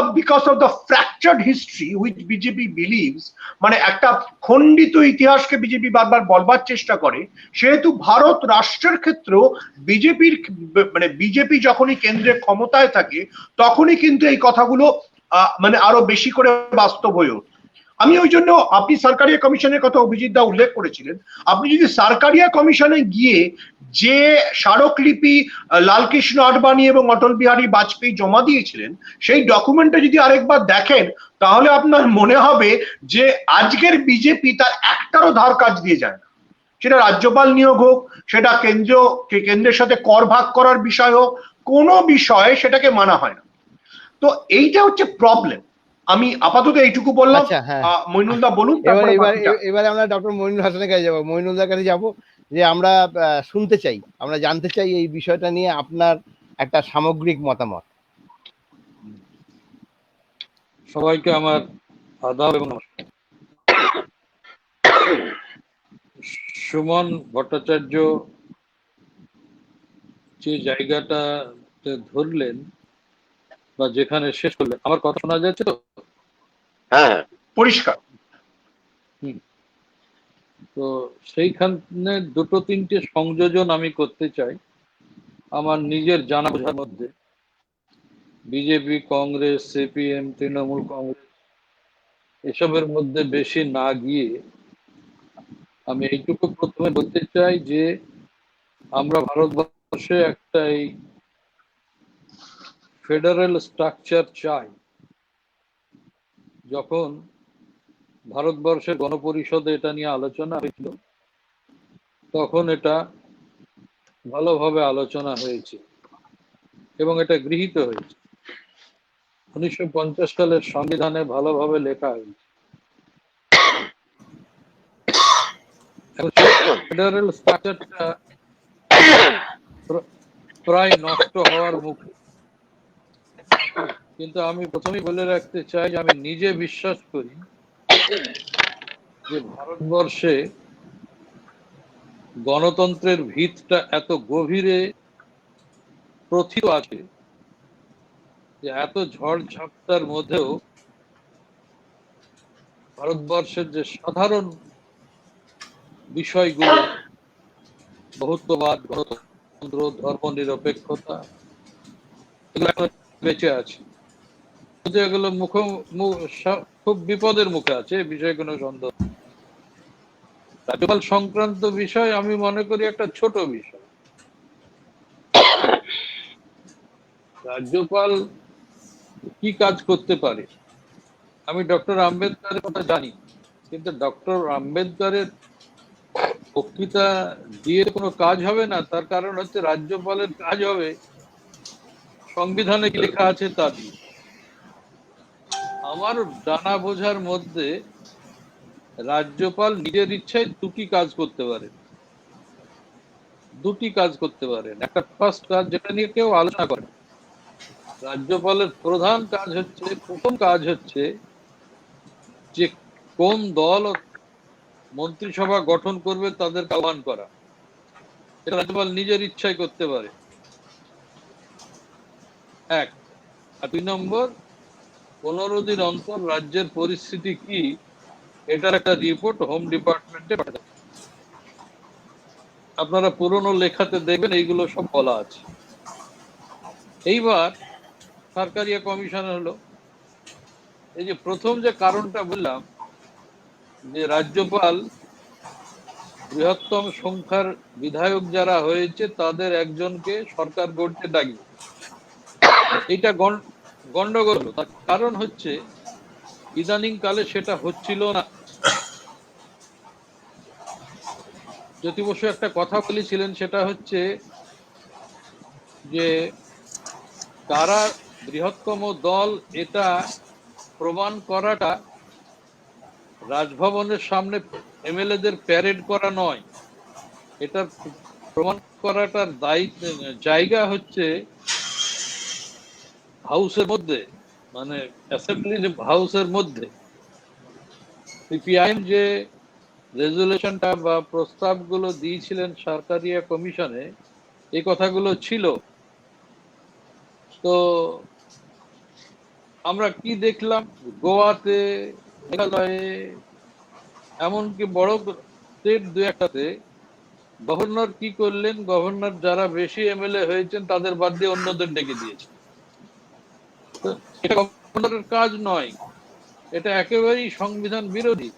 fractured history which BJP believes, মানে একটা খণ্ডিত ইতিহাসকে বিজেপি বারবার বলবার চেষ্টা করে, সেহেতু ভারত রাষ্ট্রের ক্ষেত্রেও বিজেপি যখনই কেন্দ্রে ক্ষমতায় থাকে তখনই কিন্তু এই কথাগুলো মানে আরো বেশি করে বাস্তব হয়ে ওঠে। আমি ওই জন্য, আপনি সরকারিয়া কমিশনের কথা অভিজিৎ দা উল্লেখ করেছিলেন, আপনি যদি সরকারিয়া কমিশনে গিয়ে যে স্মারকলিপি লালকৃষ্ণ আডবাণী এবং অটল বিহারী বাজপেয়ী জমা দিয়েছিলেন, সেই ডকুমেন্টটা যদি আরেকবার দেখেন, তাহলে আপনার মনে হবে যে আজকের বিজেপি তার একটারও ধার কাজ দিয়ে যায় না। সেটা রাজ্যপাল নিয়োগ হোক, সেটা কেন্দ্রের সাথে কর ভাগ করার বিষয় হোক, কোনো বিষয়ে সেটাকে মানা হয় না। তো এইটা হচ্ছে প্রবলেম। আমি আপাতত এইটুকু বললাম। আচ্ছা, হ্যাঁ, মইনুলদা বলুন, এবার তারপরে এবার বাকিটা। এবারে আমরা ডক্টর মইনুল হাসানের কাছে যাবো, মইনুলদার কাছে যাব, যে আমরা শুনতে চাই, আমরা জানতে চাই এই বিষয়টা নিয়ে আপনার একটা সামগ্রিক মতামত। সবাইকে আমার আদাব এবং নমস্কার। সুমন ভট্টাচার্য যে জায়গাটাতে ধরলেন বা যেখানে শেষ করলেন, আমার কথা শোনা যাচ্ছে তো? হ্যাঁ, পরিষ্কার। তো সেইখানে দুটো তিনটে সংযোজন আমি করতে চাই আমার নিজের জানা বোঝার মধ্যে। বিজেপি, কংগ্রেস, সিপিএম, তৃণমূল কংগ্রেস এসবের মধ্যে বেশি না গিয়ে আমি এইটুকু প্রথমে বলতে চাই যে আমরা ভারতবর্ষে একটা এই ফেডারেল স্ট্রাকচার চাই। যখন ভারতবর্ষের গণপরিষদে এটা নিয়ে আলোচনা হয়েছিল, তখন এটা ভালোভাবে আলোচনা হয়েছে এবং এটা গৃহীত হয়েছে। 1950 সালের সংবিধানে ভালোভাবে লেখা হয়েছে। ফেডারেল স্ট্রাকচারটা প্রায় নষ্ট হওয়ার মুখে, কিন্তু আমি প্রথমেই বলে রাখতে চাই যে আমি নিজে বিশ্বাস করি যে ভারতবর্ষে গণতন্ত্রের ভিতটা এত গভীরে প্রথিত আছে যে এত ঝড় ঝাপটার মধ্যেও ভারতবর্ষের যে সাধারণ বিষয়গুলো, বহুত্ববাদ, গণতন্ত্র, ধর্ম নিরপেক্ষতা, এগুলো বেঁচে আছে। এগুলো খুব বিপদের মুখে আছে, বিষয়ে কোনো সন্দেহ। রাজ্যপাল সংক্রান্ত বিষয় আমি মনে করি একটা ছোট বিষয়। রাজ্যপাল কি কাজ করতে পারে? আমি ডক্টর আম্বেদকরের কথা জানি, কিন্তু ডক্টর আম্বেদকরের বক্তৃতা দিয়ে কোনো কাজ হবে না। তার কারণ হচ্ছে রাজ্যপালের কাজ হবে সংবিধানে কি লেখা আছে তা দিয়ে। আমার জানা বোঝার মধ্যে রাজ্যপাল নিজের ইচ্ছায় দুটি কাজ করতে পারেন। একটা ফার্স্ট কাজ, যেটা নিয়ে কেউ আলোচনা করে, রাজ্যপালের প্রথম কাজ হচ্ছে যে কোন দল মন্ত্রিসভা গঠন করবে তাদেরকে আহ্বান করা। এটা রাজ্যপাল নিজের ইচ্ছায় করতে পারে। এক। আর 2 নম্বর, 15 দিন অন্তর রাজ্যের পরিস্থিতি কি এটার একটা রিপোর্ট হোম ডিপার্টমেন্টে পাঠাতে। আপনারা পুরনো লেখাতে দেখবেন এইগুলো সব বলা আছে। এইবার সরকারিয়া কমিশন হলো, এই যে প্রথম যে কারণটা বললাম যে রাজ্যপাল বৃহত্তম সংখ্যার বিধায়ক যারা হয়েছে তাদের একজনকে সরকার গড়তে ডাকবে, এইটা গন্ডগোল হলো। তার কারণ হচ্ছে ইদানিং কালে সেটা হচ্ছিল না। জ্যোতি বসু একটা কথা বলেছিলেন, সেটা হচ্ছে যে কারা বৃহত্তম দল এটা প্রমাণ করাটা রাজভবনের সামনে এমএলএদের প্যারেড করা নয়, এটা প্রমাণ করাটার জায়গা হচ্ছে হাউসের মধ্যে, মানে অ্যাসেম্বলি হাউসের মধ্যে। সিপিআইএম যে রেজুলেশনটা বা প্রস্তাবগুলো দিয়েছিলেন সরকারিয়া কমিশনে, এই কথাগুলো ছিল। তো আমরা কি দেখলাম, গোয়াতে, মেঘালয়ে, এমনকি বড় স্টেট 2-1টাতে গভর্নর কি করলেন, গভর্নর যারা বেশি এমএলএ হয়েছেন তাদের বাদ দিয়ে অন্যদের ডেকে দিয়েছে। তো এটা গভর্নরের কাজ নয়, এটা একেবারেই সংবিধান বিরোধী।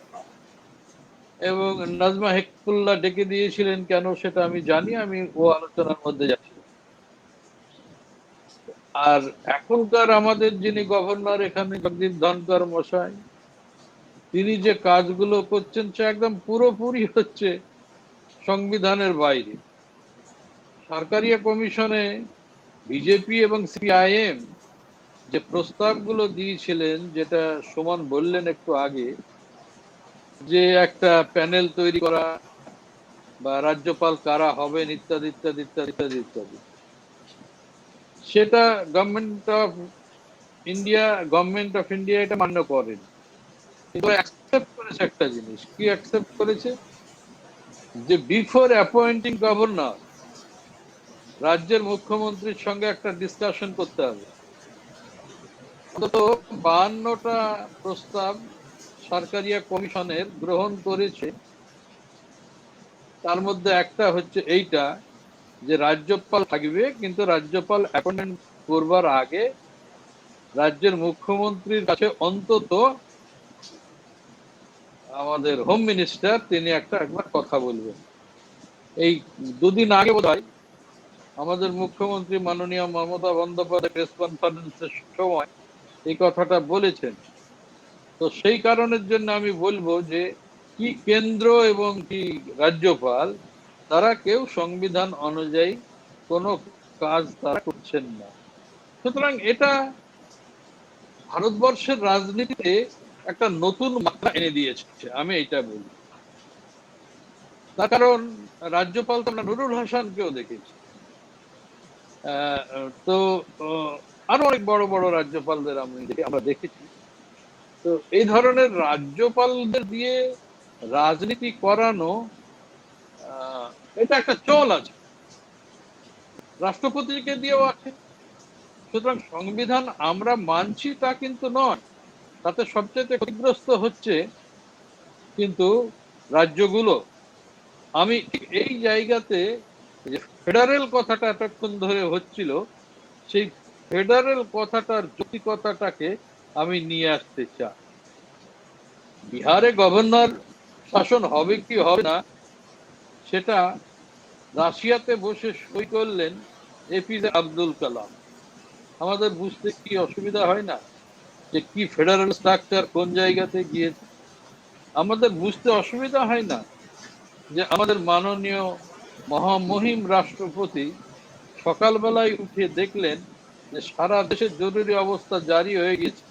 এবং নাজমা হেকতুল্লাহ ডেকে দিয়েছিলেন কেন সেটা আমি জানি, আমি ও আলোচনার মধ্যে যাচ্ছি। আর এখনকার আমাদের যিনি গভর্নর এখানে জগদীপ ধনকর মশাই, তিনি যে কাজগুলো করছেন সে একদম পুরোপুরি হচ্ছে সংবিধানের বাইরে। সরকারিয়া কমিশনে বিজেপি এবং সিপিআইএম যে প্রস্তাবগুলো দিয়েছিলেন, যেটা সুমন বললেন একটু আগে, যে একটা প্যানেল তৈরি করা বা রাজ্যপাল কারা হবেন ইত্যাদি ইত্যাদি ইত্যাদি ইত্যাদি ইত্যাদি, সেটা গভর্নমেন্ট অফ ইন্ডিয়া এটা মান্য করেন। কিন্তু অ্যাকসেপ্ট করেছে একটা জিনিস, কি অ্যাকসেপ্ট করেছে, যে বিফোর অ্যাপয়েন্টিং গভর্নর রাজ্যের মুখ্যমন্ত্রীর সঙ্গে একটা ডিসকাশন করতে হবে। অন্তত 52টা প্রস্তাব সরকারিয়া কমিশনের গ্রহণ করেছে, তার মধ্যে একটা হচ্ছে এইটা যে রাজ্যপাল থাকবে, কিন্তু রাজ্যপাল অ্যাপয়েন্টমেন্ট করবার আগে রাজ্যের মুখ্যমন্ত্রীর কাছে অন্তত আমাদের হোম মিনিস্টার তিনি একবার কথা বলবেন। এই 2 দিন আগে বোধহয় আমাদের মুখ্যমন্ত্রী মাননীয় মমতা বন্দ্যোপাধ্যায় প্রেস কনফারেন্সের সময় এই কথাটা বলেছেন। তো সেই কারণের জন্য আমি বলবো যে কি কেন্দ্র এবং কি রাজ্যপাল, তারা কেউ সংবিধান অনুযায়ী কোনো কাজ তারা করছেন না। সুতরাং এটা ভারতবর্ষের রাজনীতিতে একটা নতুন মাত্রা এনে দিয়েছে, আমি এইটা বলি। তার কারণ রাজ্যপাল তো আমরা নুরুল হাসানকেও দেখেছি, তো আরো অনেক বড় বড় রাজ্যপালদের আমরা দেখেছি। তো এই ধরনের রাজ্যপালদের দিয়ে রাজনীতি করানো, এটা একটা চল আছে, রাষ্ট্রপতিকে দিয়েও আছে। সুতরাং সংবিধান আমরা মানছি তা কিন্তু নয়, তাতে সবচেয়ে ক্ষতিগ্রস্ত হচ্ছে কিন্তু রাজ্যগুলো। আমি এই জায়গাতে যে ফেডারেল কথাটা এতক্ষণ ধরে হচ্ছিল, সেই ফেডারেল কথাটার যৌক্তিকতাটাকে আমি নিয়ে আসতে চাই। বিহারে গভর্নর শাসন হবে কি হবে না, সেটা রাশিয়াতে বসে সই করলেন এপিজে আব্দুল কালাম। আমাদের বুঝতে কি অসুবিধা হয় না যে কি ফেডারেল স্ট্রাকচার কোন জায়গাতে গিয়েছে? আমাদের বুঝতে অসুবিধা হয় না যে আমাদের মাননীয় মহামহিম রাষ্ট্রপতি সকালবেলায় উঠে দেখলেন যে সারা দেশে জরুরি অবস্থা জারি হয়ে গেছে,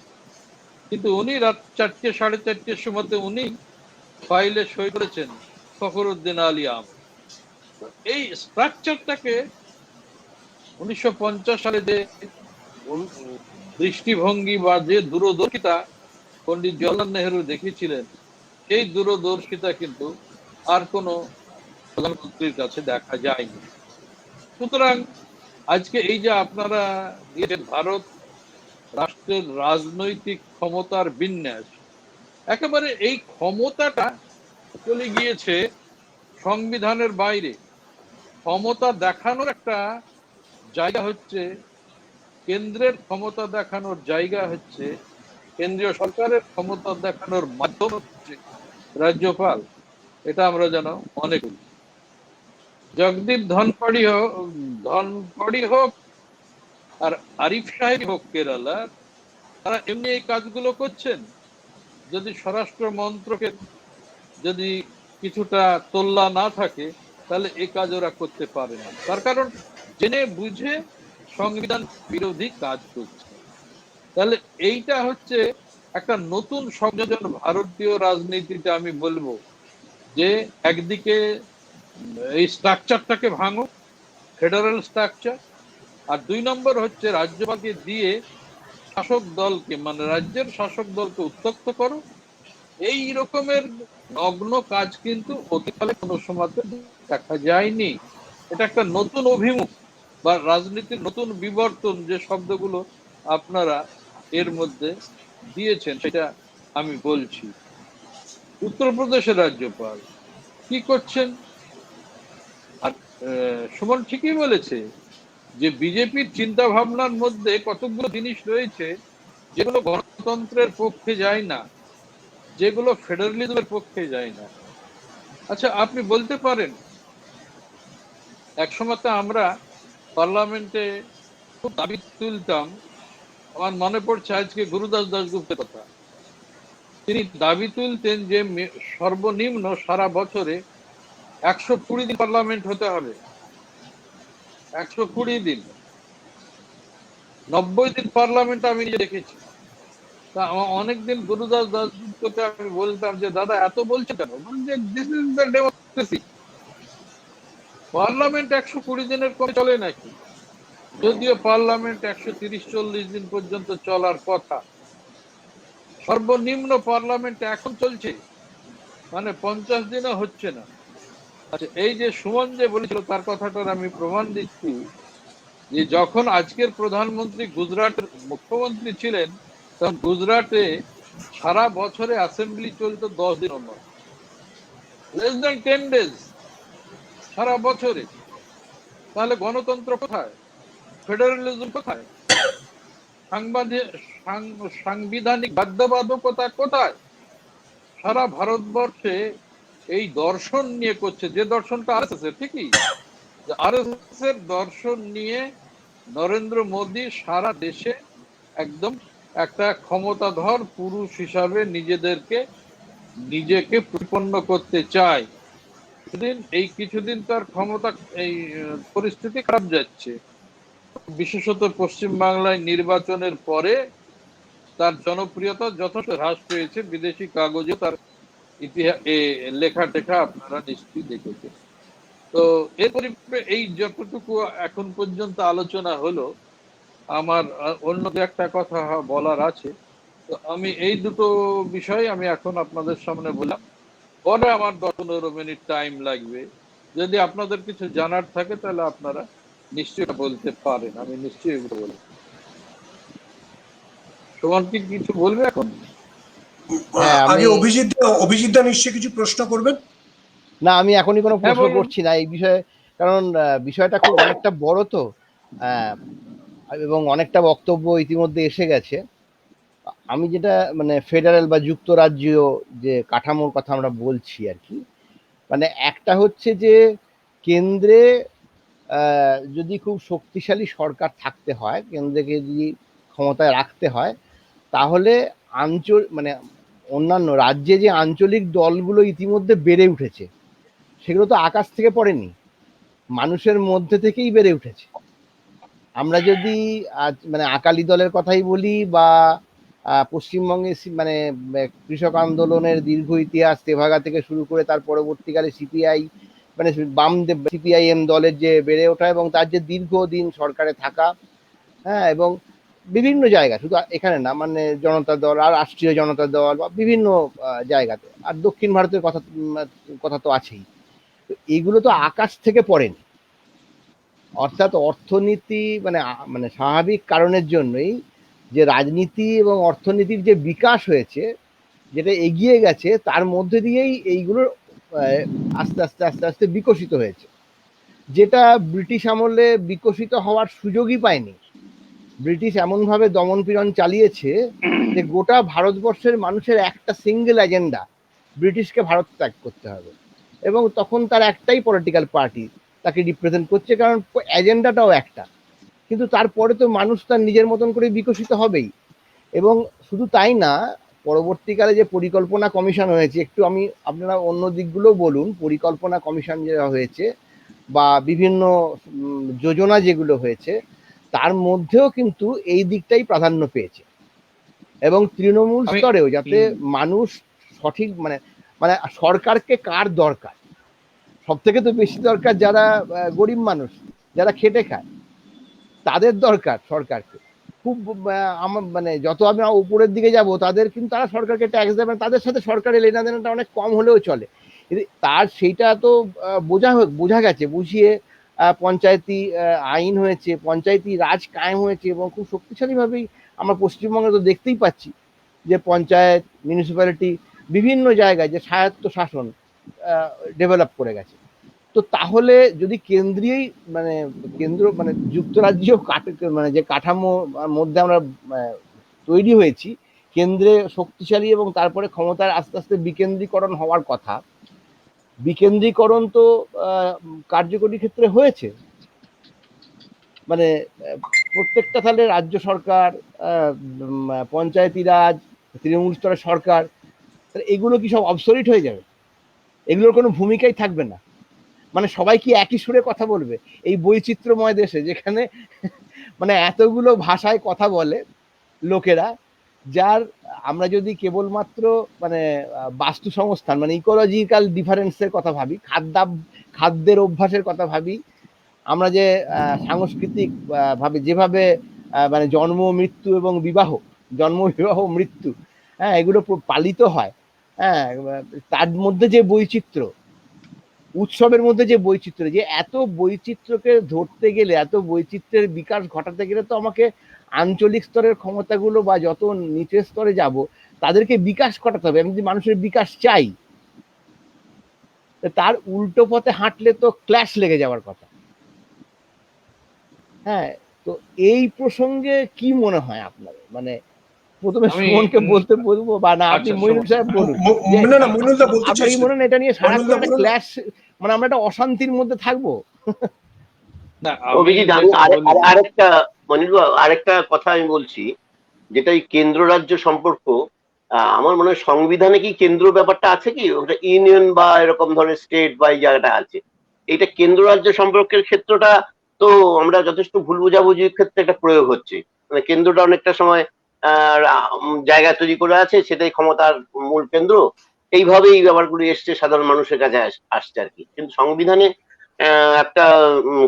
কিন্তু উনি রাত 4টে 4:30-র সময় উনি ফাইলে সই করেছেন ফখরুদ্দিন আলী আহমেদ। এই স্ট্রাকচারটাকে 1950 সালে যে দৃষ্টিভঙ্গি বা যে দূরদর্শিতা পন্ডিত জওহরলাল নেহরু দেখিয়েছিলেন, সেই দূরদর্শিতা কিন্তু আর কোনো প্রধানমন্ত্রীর কাছে দেখা যায়নি। সুতরাং আজকে এই যে আপনারা দিয়েছেন ভারত রাষ্ট্রের রাজনৈতিক ক্ষমতার বিন্যাস, একেবারে এই ক্ষমতাটা চলে গিয়েছে সংবিধানের বাইরে। ক্ষমতা দেখানোর একটা জায়গা হচ্ছে, কেন্দ্রের ক্ষমতা দেখানোর জায়গা হচ্ছে, কেন্দ্রীয় সরকারের ক্ষমতা দেখানোর মাধ্যম হচ্ছে রাজ্যপাল। এটা আমরা যেন মনে করি। জগদীপ ধনখড়ি হোক আর আরিফ সাহেব হোক কেরালার, তারা এমনি এই কাজগুলো করছেন। যদি স্বরাষ্ট্র মন্ত্রকের যদি কিছুটা তোল্লা না থাকে, তাহলে এই কাজ ওরা করতে পারে না। তার কারণ জেনে বুঝে সংবিধান বিরোধী কাজ করছে। তাহলে এইটা হচ্ছে একটা নতুন সংযোজন ভারতীয় রাজনীতিতে। আমি বলবো যে একদিকে এই স্ট্রাকচারটাকে ভাঙো, ফেডারেল স্ট্রাকচার, আর 2 নম্বর হচ্ছে রাজ্যপালকে দিয়ে শাসক দলকে, মানে রাজ্যের শাসক দলকে উত্তক্ত করো। এই রকমের নগ্ন কাজ কিন্তু অতীতকালে কোনো সময় দেখা যায়নি। এটা একটা নতুন অভিমুখ বা রাজনীতির নতুন বিবর্তন, যে শব্দগুলো আপনারা এর মধ্যে দিয়েছেন সেটা আমি বলছি। উত্তরপ্রদেশের রাজ্যপাল কি করছেন? আর সুমন ঠিকই বলেছে যে বিজেপির চিন্তা ভাবনার মধ্যে কতগুলো জিনিস রয়েছে যেগুলো গণতন্ত্রের পক্ষে যায় না, যেগুলো ফেডারেলিজমের পক্ষে যায় না। আচ্ছা, আপনি বলতে পারেন, একসময় তো আমরা পার্লামেন্টে খুব দাবি তুলতাম। আমার মনে পড়ছে আজকে গুরুদাস দাশগুপ্তের কথা। তিনি দাবি তুলতেন যে সর্বনিম্ন সারা বছরে 120 দিন পার্লামেন্ট হতে হবে। 120 দিন, 90 দিন পার্লামেন্ট আমি নিজে দেখেছি। তা অনেকদিন গুরুদাস দাশগুপ্তকে আমি বলতাম যে দাদা এত বলছে কেন? বলছে this is the democracy. Parliament 120 দিনের কমে চলে নাকি? যদিও পার্লামেন্ট 130-40 দিন পর্যন্ত চলার কথা। সর্বনিম্ন পার্লামেন্ট এখন চলছে, মানে 50 দিনও হচ্ছে না। আচ্ছা, এই যে সুমন যে বলেছিল তার কথাটার আমি প্রমাণ দিচ্ছি যে যখন আজকের প্রধানমন্ত্রী গুজরাটের মুখ্যমন্ত্রী ছিলেন, তখন গুজরাটে সারা বছরে অ্যাসেম্বলি চলতো 10 দিন নয়, লেস দ্যান 10 ডেজ সারা বছরে। তাহলে গণতন্ত্র কোথায়? ফেডারেলিজম কোথায়? সাংবিধানিক বাধ্যবাধকতা কোথায়? সারা ভারতবর্ষে এই দর্শন নিয়ে করছে, যে দর্শনটা আরএসএস এর, ঠিকই আরএসএস এর দর্শন নিয়ে নরেন্দ্র মোদী সারা দেশে একদম একটা ক্ষমতাধর পুরুষ হিসাবে নিজেকে প্রতিপন্ন করতে চায়। কিছুদিন তার ক্ষমতা, এই পরিস্থিতি খারাপ যাচ্ছে, বিশেষত পশ্চিম বাংলায় নির্বাচনের পরে তার জনপ্রিয়তা যথেষ্ট হ্রাস পেয়েছে। বিদেশি কাগজে তার ইতিহাস লেখা টেখা আপনারা নিশ্চয়ই দেখেছেন। তো এর পরিপ্রেক্ষিতে এই যতটুকু এখন পর্যন্ত আলোচনা হলো, আমার অন্য একটা কথা বলার আছে। তো আমি এই দুটো বিষয় আমি এখন আপনাদের সামনে বললাম। পরে আমার 10-15 মিনিট টাইম লাগবে। যদি আপনাদের কিছু জানার থাকে তাহলে আপনারা নিশ্চয়ই বলতে পারেন, আমি নিশ্চয়ই এগুলো বলবো। তোমার কি কিছু বলবে এখন? হ্যাঁ, আগে অভিজিৎ দা নিশ্চয়ই কিছু প্রশ্ন করবেন। না, আমি এখনই কোনো প্রশ্ন বলুন। করছি না এই বিষয়ে, কারণ বিষয়টা খুব অনেকটা বড় তো, এবং অনেকটা বক্তব্য ইতিমধ্যে এসে গেছে। আমি যেটা মানে ফেডারেল বা যুক্তরাজ্য যে কাঠামোর কথা আমরা বলছি আর কি, মানে একটা হচ্ছে যে কেন্দ্রে যদি খুব শক্তিশালী সরকার থাকতে হয়, কেন্দ্রকে যদি ক্ষমতায় রাখতে হয়, তাহলে মানে অন্যান্য রাজ্যে যে আঞ্চলিক দলগুলো ইতিমধ্যে বেড়ে উঠেছে, সেগুলো তো আকাশ থেকে পড়েনি, মানুষের মধ্যে থেকেই বেড়ে উঠেছে। আমরা যদি মানে আকালি দলের কথাই বলি বা পশ্চিমবঙ্গে মানে কৃষক আন্দোলনের দীর্ঘ ইতিহাস, তেভাগা থেকে শুরু করে তার পরবর্তীকালে সিপিআই, মানে বাম সিপিআইএম দলের যে বেড়ে ওঠা এবং তার যে দীর্ঘদিন সরকারে থাকা, হ্যাঁ, এবং বিভিন্ন জায়গা, শুধু এখানে না, মানে জনতা দল আর রাষ্ট্রীয় জনতা দল বা বিভিন্ন জায়গাতে, আর দক্ষিণ ভারতের কথা তো আছেই। তো এগুলো তো আকাশ থেকে পড়েনি। অর্থাৎ অর্থনীতি মানে স্বাভাবিক কারণের জন্যই যে রাজনীতি এবং অর্থনীতির যে বিকাশ হয়েছে, যেটা এগিয়ে গেছে, তার মধ্যে দিয়েই এইগুলোর আস্তে আস্তে আস্তে আস্তে বিকশিত হয়েছে, যেটা ব্রিটিশ আমলে বিকশিত হওয়ার সুযোগই পায়নি। ব্রিটিশ এমনভাবে দমনপীড়ন চালিয়েছে যে গোটা ভারতবর্ষের মানুষের একটা সিঙ্গেল এজেন্ডা, ব্রিটিশকে ভারত ত্যাগ করতে হবে, এবং তখন তার একটাই পলিটিক্যাল পার্টি তাকে রিপ্রেজেন্ট করছে, কারণ এজেন্ডাটাও একটা। কিন্তু তারপরে তো মানুষ তার নিজের মতন করে বিকশিত হবেই। এবং শুধু তাই না, পরবর্তীকালে যে পরিকল্পনা কমিশন হয়েছে, একটু আপনারা অন্য দিকগুলো বলুন, পরিকল্পনা কমিশন যেটা হয়েছে বা বিভিন্ন যোজনা যেগুলো হয়েছে, তার মধ্যেও কিন্তু এই দিকটাই প্রাধান্য পেয়েছে। এবং তৃণমূল স্তরেও যাতে মানুষ সঠিক মানে মানে সরকারকে কার দরকার, সব থেকে তো বেশি দরকার যারা গরিব মানুষ, যারা খেটে খায়, তাদের দরকার সরকারকে খুব। আমার যত আমরা উপরের দিকে যাব, তাদের কিন্তু তারা সরকারকে ট্যাক্স দেবেন, তাদের সাথে সরকারের লেনাদেনাটা অনেক কম হলেও চলে। তার সেইটা তো বোঝা গেছে, বুঝিয়ে পঞ্চায়েতি আইন হয়েছে, পঞ্চায়েতি রাজ কায়েম হয়েছে, এবং খুব শক্তিশালীভাবেই আমরা পশ্চিমবঙ্গে তো দেখতেই পাচ্ছি যে পঞ্চায়েত, মিউনিসিপ্যালিটি বিভিন্ন জায়গায় যে স্বায়ত্ত শাসন ডেভেলপ করে গেছে। তো তাহলে যদি কেন্দ্র যুক্তরাজ্য যে কাঠামো মধ্যে আমরা তৈরি হয়েছি, কেন্দ্রে শক্তিশালী এবং তারপরে ক্ষমতার আস্তে আস্তে বিকেন্দ্রীকরণ হওয়ার কথা, বিকেন্দ্রীকরণ তো কার্যকরী ক্ষেত্রে হয়েছে। প্রত্যেকটা তাহলে রাজ্য সরকার, পঞ্চায়েতি রাজ, তৃণমূল স্তরের সরকার, এগুলো কি সব অবসলিট হয়ে যাবে? এগুলোর কোনো ভূমিকাই থাকবে না? সবাই কি একই সুরে কথা বলবে এই বৈচিত্র্যময় দেশে, যেখানে এতগুলো ভাষায় কথা বলে লোকেরা, যার আমরা যদি কেবলমাত্র বাস্তু সংস্থান ইকোলজিক্যাল ডিফারেন্সের কথা ভাবি, খাদ্যের অভ্যাসের কথা ভাবি, আমরা যে সাংস্কৃতিক ভাবে যেভাবে জন্ম মৃত্যু এবং জন্ম বিবাহ মৃত্যু, হ্যাঁ, এগুলো পালিত হয়, হ্যাঁ, তার মধ্যে যে বৈচিত্র্য, উৎসবের মধ্যে যে বৈচিত্র্য, যে এত বৈচিত্র্যকে ধরতে গেলে, এত বৈচিত্র্যের বিকাশ ঘটাতে গেলে তো আমাকে আঞ্চলিক স্তরের ক্ষমতাগুলো বা যত নিচের স্তরে যাব, তাদেরকে বিকাশ ঘটাতে হবে। আমি যদি মানুষের বিকাশ চাই, তার উল্টো পথে হাঁটলে তো ক্ল্যাশ লেগে যাওয়ার কথা। হ্যাঁ, তো এই প্রসঙ্গে কি মনে হয় আপনার? প্রথমে সুমনকে বলতে বলবো, বা না আপনি মইনুল সাহেব বলুন, আপনার কি মনে হয় এটা নিয়ে সারাক্ষণ একটা ক্ল্যাশ, আমরা একটা অশান্তির মধ্যে থাকবো? অভিজিৎ, আরেকটা কথা আমি বলছি, যেটা এই কেন্দ্র রাজ্য সম্পর্ক, আমার মনে হয় সংবিধানে কি কেন্দ্র ব্যাপারটা আছে কি, ওটা ইউনিয়ন বা এরকম ধরনের স্টেট বা এই জায়গাটা আছে। এটা কেন্দ্র রাজ্য সম্পর্কের ক্ষেত্রটা তো আমরা যথেষ্ট ভুল বোঝাবুঝির ক্ষেত্রে একটা প্রয়োগ হচ্ছে। কেন্দ্রটা অনেকটা সময় জায়গা তৈরি করে আছে, সেটাই ক্ষমতার মূল কেন্দ্র, এইভাবেই এই ব্যাপারগুলি এসছে, সাধারণ মানুষের কাছে আসছে আর কি। কিন্তু সংবিধানে একটা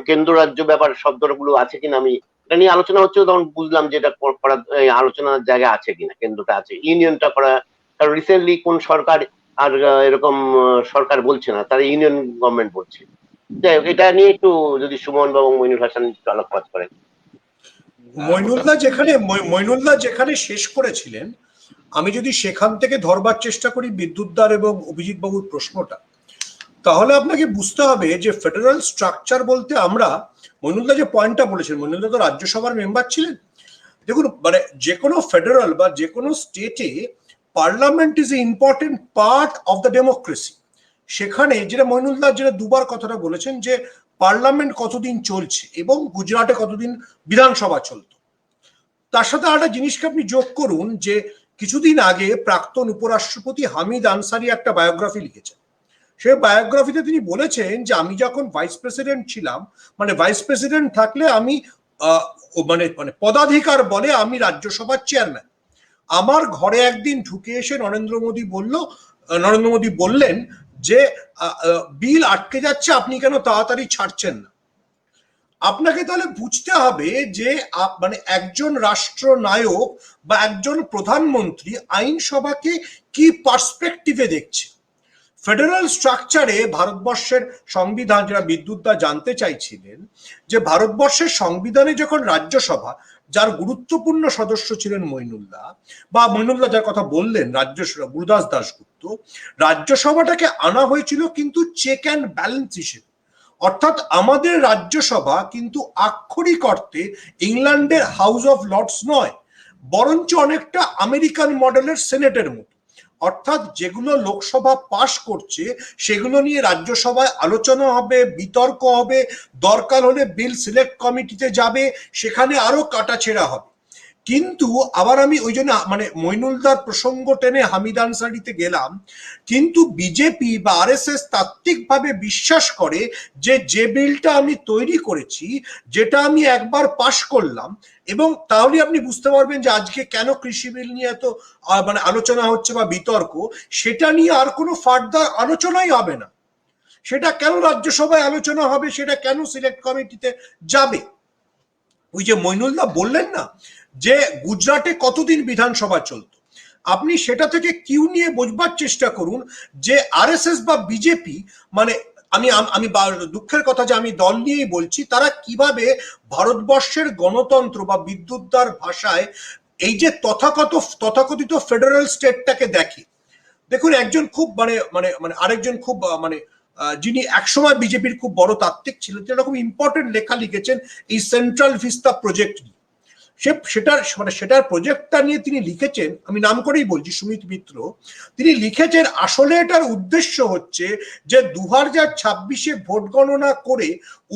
কেন্দ্র রাজ্য ব্যাপার শব্দগুলো আছে কিনা, আমি এটা নিয়ে আলোচনা হচ্ছে, তখন বুঝলাম যে এটা করা আলোচনার জায়গা আছে কিনা, কেন্দ্রটা আছে, ইউনিয়নটা করা। কারণ রিসেন্টলি কোন সরকার আর এরকম সরকার বলছে না, তারা ইউনিয়ন গভর্নমেন্ট বলছে। এটা নিয়ে একটু যদি সুমন এবং মইনুল হাসান একটু আলোকপাত করেন। মইনুল্লাহ যেখানে শেষ করেছিলেন, আমি যদি সেখান থেকে ধরবার চেষ্টা করি বিদ্যুৎদার এবং অভিজিৎ বাবুর প্রশ্নটা, তাহলে আপনাকে বুঝতে হবে যে ফেডারেল স্ট্রাকচার বলতে আমরা, মইনুল্লাহ যে পয়েন্টটা বলেছেন, মইনুল্লাহ তো রাজ্যসভার মেম্বার ছিলেন। দেখুন, যে কোনো ফেডারেল বা যে কোনো স্টেটে parliament is a important part of the democracy. সেখানে যেটা মইনুল্লাহ যেটা দুবার কথাটা বলেছেন যে পার্লামেন্ট কতদিন চলছে এবং গুজরাটে কতদিন বিধানসভা চলতো, তার সাথে আরেকটা জিনিসকে আপনি যোগ করুন যে কিছুদিন আগে প্রাক্তন উপরাষ্ট্রপতি হামিদ আনসারি একটা বায়োগ্রাফি লিখেছেন। সে বায়োগ্রাফিতে তিনি বলেছেন যে আমি যখন ভাইস প্রেসিডেন্ট ছিলাম, ভাইস প্রেসিডেন্ট থাকলে আমি পদাধিকার বলে আমি রাজ্যসভার চেয়ারম্যান। আমার ঘরে একদিন ঢুকে এসে নরেন্দ্র মোদী বললেন যে বিল আটকে যাচ্ছে, আপনি কেন তাড়াতাড়ি ছাড়ছেন না। আপনাকে তাহলে বুঝতে হবে যে একজন রাষ্ট্রনায়ক বা একজন প্রধানমন্ত্রী আইনসভাকে কি পার্সপেক্টিভে দেখছে। ফেডারেল স্ট্রাকচারে ভারতবর্ষের সংবিধান, যারা বিদ্যুৎ দা জানতে চাইছিলেন যে ভারতবর্ষের সংবিধানে যখন রাজ্যসভা, যার গুরুত্বপূর্ণ সদস্য ছিলেন মইনুল্লাহ, বা মইনুল্লাহ যার কথা বললেন, রাজ্যসভা গুরুদাস দাশগুপ্ত, রাজ্যসভাটাকে আনা হয়েছিল কিন্তু চেক অ্যান্ড ব্যালেন্স হিসেবে। অর্থাৎ আমাদের রাজ্যসভা কিন্তু আক্ষরিক অর্থে ইংল্যান্ডের হাউস অফ লর্ডস নয়, বরঞ্চ অনেকটা আমেরিকান মডেলের সেনেটের মতো। অর্থাৎ যেগুলো লোকসভা পাশ করছে সেগুলো নিয়ে রাজ্যসভায় আলোচনা হবে, বিতর্ক হবে, দরকার হলে বিল সিলেক্ট কমিটিতে যাবে, সেখানে আরো কাটাছেঁড়া হবে। কিন্তু আবার আমি ওই জন্য মানে মইনুলদার প্রসঙ্গ টেনে হামিদ আনসারিতে গেলাম, কিন্তু বিজেপি বা আরএসএস তাত্ত্বিকভাবে বিশ্বাস করে যে যে বিলটা আমি তৈরি করেছি, যেটা আমি একবার পাশ করলাম, এবং তাহলে আপনি বুঝতে পারবেন যে আজকে কেন কৃষি বিল নিয়ে এত মানে আলোচনা হচ্ছে বা বিতর্ক, সেটা নিয়ে আর কোনো ফার্দার আলোচনাই হবে না। সেটা কেন রাজ্যসভায় আলোচনা হবে, সেটা কেন সিলেক্ট কমিটিতে যাবে। ওই যে মইনুলদা বললেন না যে গুজরাটে কতদিন বিধানসভা চলতো, আপনি সেটা থেকে কিউ নিয়ে বোঝবার চেষ্টা করুন যে আরএসএস বা বিজেপি, মানে আমি আমি দুঃখের কথা যে আমি দল নিয়েই বলছি, তারা কিভাবে ভারতবর্ষের গণতন্ত্র বা বিদ্যুৎদার ভাষায় এই যে তথাকথিত ফেডারেল স্টেটটাকে দেখে। দেখুন, একজন খুব মানে মানে মানে আরেকজন খুব মানে যিনি একসময় বিজেপির খুব বড় তাত্ত্বিক ছিলেন, তিনি খুব ইম্পর্টেন্ট লেখা লিখেছেন এই সেন্ট্রাল ভিস্তা প্রজেক্ট নিয়ে। সেটার প্রজেক্টটা নিয়ে তিনি লিখেছেন, আমি নাম করেই বলছি, সুমিত মিত্র। তিনি লিখেছেন আসলে এটার উদ্দেশ্য হচ্ছে যে 2026-এ ভোট গণনা করে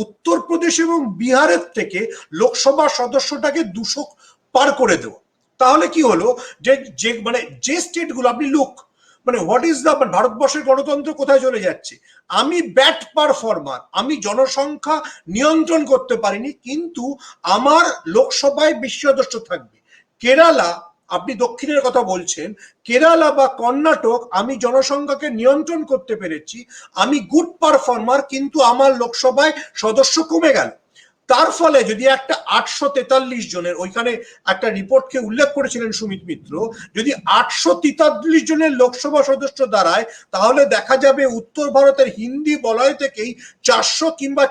উত্তরপ্রদেশ এবং বিহারের থেকে লোকসভা সদস্যটাকে 200 পার করে দেওয়া। তাহলে কি হলো যে মানে যে স্টেটগুলো আপনি মানে হোয়াট ইজ দ্য ভারতবর্ষের গণতন্ত্র কোথায় চলে যাচ্ছে? আমি ব্যাট পারফর্মার, আমি জনসংখ্যা নিয়ন্ত্রণ করতে পারিনি, কিন্তু আমার লোকসভায় বেশি সদস্য থাকবে। কেরালা, আপনি দক্ষিণের কথা বলছেন, কেরালা বা কর্ণাটক আমি জনসংখ্যাকে নিয়ন্ত্রণ করতে পেরেছি, আমি গুড পারফর্মার, কিন্তু আমার লোকসভায় সদস্য কমে গেল। তার ফলে যদি একটা 843 জনের, ওইখানে একটা রিপোর্টকে উল্লেখ করেছিলেন সুমিত মিত্র, যদি 843 জনের লোকসভা সদস্য দাঁড়ায়, তাহলে দেখা যাবে উত্তর ভারতের হিন্দি বলয় থেকেই 400 কিংবা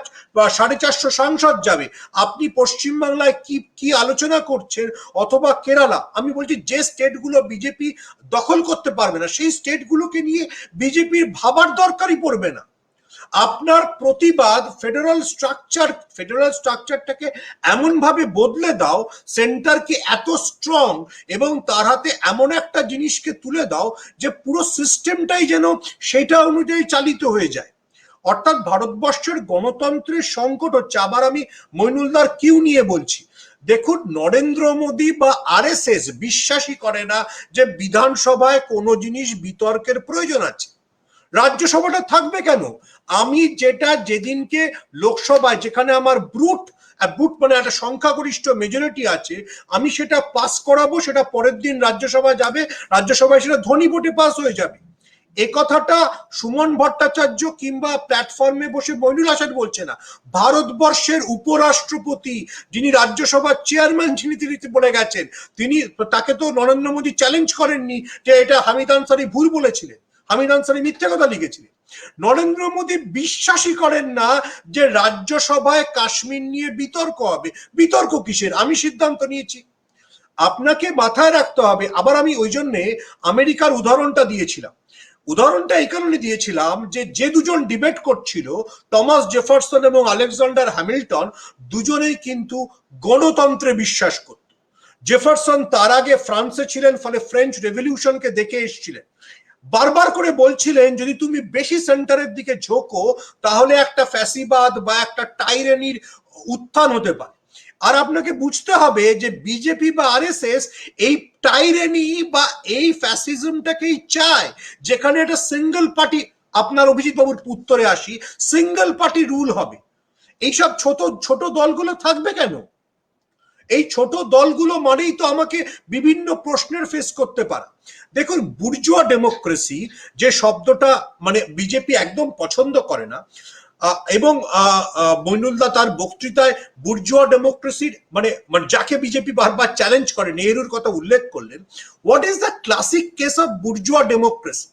450 সাংসদ যাবে। আপনি পশ্চিমবাংলায় কি আলোচনা করছেন, অথবা কেরালা, আমি বলছি যে স্টেটগুলো বিজেপি দখল করতে পারবে না, সেই স্টেটগুলোকে নিয়ে বিজেপির ভাবার দরকারই পড়বে না। আপনার প্রতিবাদ ফেডারেল স্ট্রাকচারটাকে এমন ভাবে বদলে দাও, সেন্টারকে এত স্ট্রং এবং তার হাতে এমন একটা জিনিসকে তুলে দাও যে পুরো সিস্টেমটাই যেন সেটা অনুযায়ী চালিত হয়ে যায়। অর্থাৎ ভারতবর্ষের গণতন্ত্রের সংকট হচ্ছে। আবার আমি মইনুলদার কিউ নিয়ে বলছি, দেখুন, নরেন্দ্র মোদী বা আরএসএস বিশ্বাসই করে না যে বিধানসভায় কোনো জিনিস বিতর্কের প্রয়োজন আছে। রাজ্যসভাটা থাকবে কেন? আমি যেদিনকে লোকসভায়, যেখানে আমার ব্রুট মানে একটা সংখ্যাগরিষ্ঠ মেজরিটি আছে, আমি সেটা পাস করাবো, সেটা পরের দিন রাজ্যসভায় যাবে, রাজ্যসভায় সেটা ধ্বনি ভোটে পাস হয়ে যাবে। এ কথাটা সুমন ভট্টাচার্য কিংবা প্ল্যাটফর্মে বসে মইনুল আসাদ বলছে না, ভারতবর্ষের উপরাষ্ট্রপতি, যিনি রাজ্যসভার চেয়ারম্যান, যিনি বলে গেছেন, তাকে তো নরেন্দ্র মোদী চ্যালেঞ্জ করেননি যে এটা হামিদ আনসারি ভুল বলেছিলেন, হামিদ আনসারি মিথ্যে কথা লিখেছিলেন। নরেন্দ্র মোদী বিশ্বাসই করেন না যে রাজ্যসভায় কাশ্মীর নিয়ে বিতর্ক হবে। বিতর্ক কিসের? আমি সিদ্ধান্ত নিয়েছি। আপনাকে মাথায় রাখতে হবে। আবার আমি ওই জন্যে আমেরিকার উদাহরণটা দিয়েছিলাম। উদাহরণটা এই কারণে দিয়েছিলাম যে দুজন ডিবেট করছিল, টমাস জেফারসন এবং আলেকজান্ডার হ্যামিল্টন, দুজনেই কিন্তু গণতন্ত্রে বিশ্বাস করত। জেফারসন তার আগে ফ্রান্সে ছিলেন, ফলে ফ্রেঞ্চ রেভলিউশনকে দেখে এসেছিলেন। বারবার করে বলছিলেন যদি তুমি বেশি সেন্টারের দিকে ঝোঁকো, তাহলে একটা ফ্যাসিবাদ বা একটা টাইরেনির উত্থান হতে পারে। আর আপনাকে বুঝতে হবে যে বিজেপি বা আরএসএস এই টাইরেনি বা এই ফ্যাসিজমটাকেই চায়, যেখানে একটা সিঙ্গেল পার্টি, আপনার অভিজিৎ বাবুর উত্তরে আসি, সিঙ্গেল পার্টি রুল হবে। এইসব ছোট দলগুলো থাকবে কেন? এই ছোট দলগুলো মানেই তো আমাকে বিভিন্ন প্রশ্নের ফেস করতে পারে। দেখুন, বুর্জুয়া ডেমোক্রেসি যে শব্দটা মানে বিজেপি একদম পছন্দ করে না, এবং মইনুলদা তার বক্তৃতায় বুর্জুয়া ডেমোক্রেসির মানে যাকে বিজেপি বারবার চ্যালেঞ্জ করে, নেহরুর কথা উল্লেখ করলেন। What is the classic case of bourgeois democracy?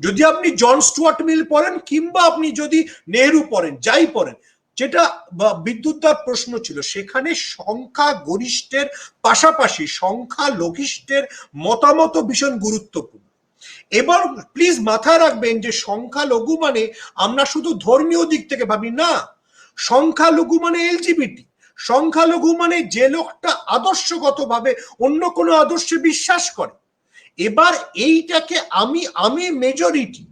যদি আপনি জন স্টুয়ার্ট মিল পড়েন কিংবা আপনি যদি নেহেরু পড়েন, যাই পড়েন, যেটা বিদ্যুৎদার প্রশ্ন ছিল, সেখানে সংখ্যা গরিষ্ঠের পাশাপাশি সংখ্যা লঘিষ্ঠের মতামত ভীষণ গুরুত্বপূর্ণ। এবার প্লিজ মাথায় রাখবেন যে সংখ্যালঘু মানে আমরা শুধু ধর্মীয় দিক থেকে ভাবি না, সংখ্যালঘু মানে এলজিবিটি, সংখ্যালঘু মানে যে লোকটা আদর্শগতভাবে অন্য কোনো আদর্শে বিশ্বাস করে। এবার এইটাকে আমি মেজরিটি,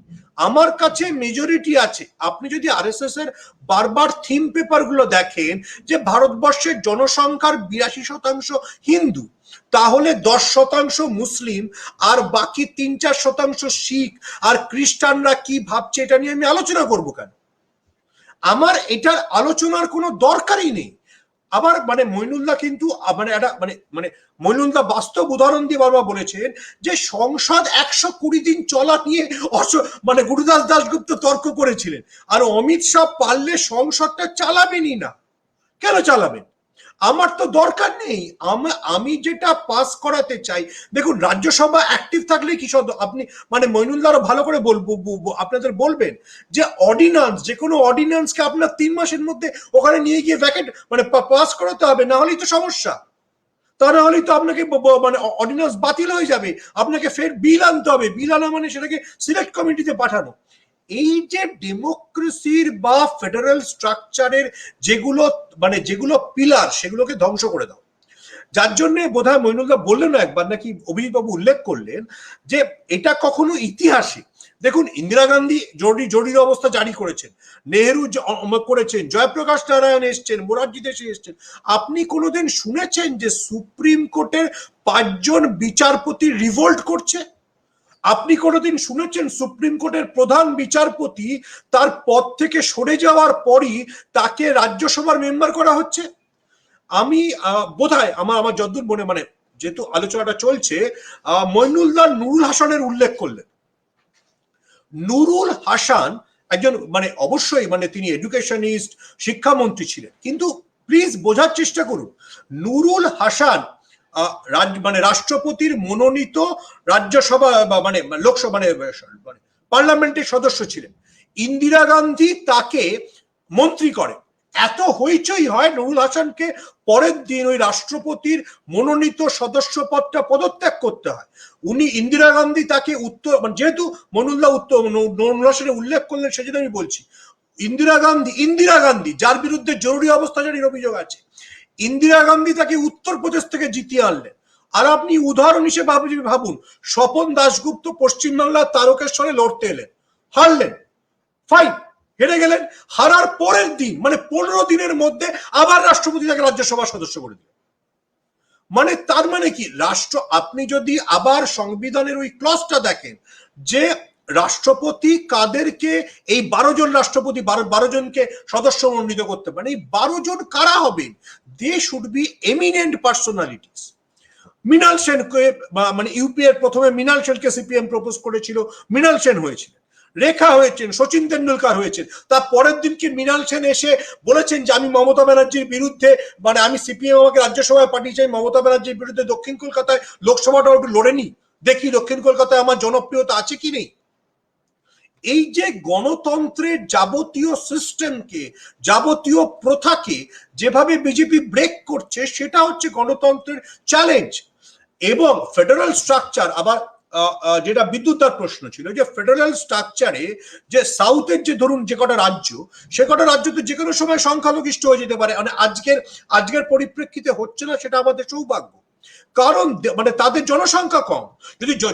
আমার কাছে মেজরিটি আছে। আপনি যদি আরএসএস এর বারবার থিম পেপার গুলো দেখেন যে ভারতবর্ষের জনসংখ্যার 82% হিন্দু, তাহলে 10% মুসলিম আর বাকি 3-4% শিখ আর খ্রিস্টানরা কি ভাবছে এটা নিয়ে আমি আলোচনা করব কেন? আমার এটা আলোচনার কোনো দরকারই নেই। আবার মানে মইনুল্লাহ কিন্তু মানে একটা মানে মইনুল্লাহ বাস্তব উদাহরণ দিয়ে বারবার বলেছেন যে সংসদ 120 দিন চলা নিয়ে মানে গুরুদাস দাশগুপ্ত তর্ক করেছিলেন, আর অমিত শাহ পারলে সংসদটা চালাবেনই না। কেন চালাবেন? আমার তো দরকার নেই। আমি যেটা পাস করাতে চাই, দেখুন রাজ্যসভা অ্যাক্টিভ থাকলে কি সব আপনি মানে মইনুল্লাহ আরো ভালো করে আপনাদের বলবেন যে অর্ডিন্যান্স, যে কোনো অর্ডিন্যান্সকে আপনার 3 মাসের মধ্যে ওখানে নিয়ে গিয়ে ভ্যাকেট মানে পাস করাতে হবে, না হলেই তো সমস্যা। তা না হলেই তো আপনাকে মানে অর্ডিন্যান্স বাতিল হয়ে যাবে, আপনাকে ফের বিল আনতে হবে, বিল আনা মানে সেটাকে সিলেক্ট কমিটিতে পাঠানো। এই যে ডেমোক্রেসির বা ফেডারেল স্ট্রাকচারের যেগুলো পিলার, সেগুলোকে ধ্বংস করে দাও। যার জন্য বোধহয় মইনুল্লাহ বললেন একবার, নাকি অভিজিৎ বাবু উল্লেখ করলেন যে এটা কখনো ইতিহাসে, দেখুন ইন্দিরা গান্ধী জরুরি অবস্থা জারি করেছেন, নেহেরু করেছেন, জয়প্রকাশ নারায়ণ এসছেন, মোরারজি দেশাই এসছেন। আপনি কোনোদিন শুনেছেন যে সুপ্রিম কোর্টের 5 জন বিচারপতি রিভোল্ট করছে? আপনি কোনোদিন শুনেছেন সুপ্রিম কোর্টের প্রধান বিচারপতি তার পদ থেকে সরে যাওয়ার পরই তাকে রাজ্যসভার মেম্বার করা হচ্ছে? আমি বোধহয় আমার যতদূর মনে মানে যেহেতু আলোচনাটা চলছে, মইনুল্লাহ নুরুল হাসানের উল্লেখ করলেন। নুরুল হাসান একজন মানে অবশ্যই মানে তিনি এডুকেশনিস্ট, শিক্ষামন্ত্রী ছিলেন, কিন্তু প্লিজ বোঝার চেষ্টা করুন, নুরুল হাসান মানে রাষ্ট্রপতির মনোনীত রাজ্যসভা মানে লোকসভা মানে পার্লামেন্টের সদস্য ছিলেন। ইন্দিরা গান্ধী তাকে মন্ত্রী করে। এত হইচই হয় নুরুল হাসানকে পরের দিন ওই রাষ্ট্রপতির মনোনীত সদস্য পদটা পদত্যাগ করতে হয়। উনি ইন্দিরা গান্ধী তাকে যেহেতু নুরুল হাসানের উল্লেখ করলেন সেজন্য আমি বলছি, ইন্দিরা গান্ধী যার বিরুদ্ধে জরুরি অবস্থা জারির অভিযোগ আছে, ইন্দিরা গান্ধী তাকে উত্তরপ্রদেশ থেকে জিতিয়ে আনলেন। আর আপনি উদাহরণ হিসেবে ভাবুন, স্বপন দাশগুপ্ত পশ্চিমবাংলার তারকেশ্বরে লড়তে এলেন, হারলেন, ফাইন, হেরে গেলেন। হারার পরের দিন মানে 15 দিনের মধ্যে আবার রাষ্ট্রপতি তাকে রাজ্যসভার সদস্য করে দিলেন। মানে তার মানে কি, আপনি যদি আবার সংবিধানের ওই ক্লজটা দেখেন যে রাষ্ট্রপতি কাদেরকে, এই 12 জন রাষ্ট্রপতি 12 জনকে সদস্য মনোনীত করতে পারেন। এই 12 জন কারা হবেন? They should be eminent personalities. Mrinal সেনকে মানে ইউপি এর প্রথমে মৃণাল সেনকে সিপিএম প্রপোজ করেছিল, মৃণাল সেন হয়েছিল, রেখা হয়েছেন, সচিন তেন্ডুলকার হয়েছেন। তার পরের দিন কি মৃণাল সেন এসে বলেছেন যে আমি মমতা ব্যানার্জির বিরুদ্ধে মানে আমি সিপিএম আমাকে রাজ্যসভায় পাঠিয়েছি, মমতা ব্যানার্জির বিরুদ্ধে দক্ষিণ কলকাতায় লোকসভাটা একটু লড়ে নি, দেখি দক্ষিণ কলকাতায় আমার জনপ্রিয়তা আছে কি নেই। এই যে গণতন্ত্রের যাবতীয় সিস্টেমকে, যাবতীয় প্রথাকে যেভাবে বিজেপি ব্রেক করছে, সেটা হচ্ছে গণতন্ত্রের চ্যালেঞ্জ। এবং ফেডারেল স্ট্রাকচার, আবার যেটা বিদ্যুৎদার প্রশ্ন ছিল যে ফেডারেল স্ট্রাকচারে যে সাউথের যে ধরুন যে কটা রাজ্য, সে কটা রাজ্য তো যে কোনো সময় সংখ্যালঘিষ্ঠ হয়ে যেতে পারে। মানে আজকের পরিপ্রেক্ষিতে হচ্ছে না, সেটা আমাদের সৌভাগ্য, কারণ মানে তাদের জনসংখ্যা কম।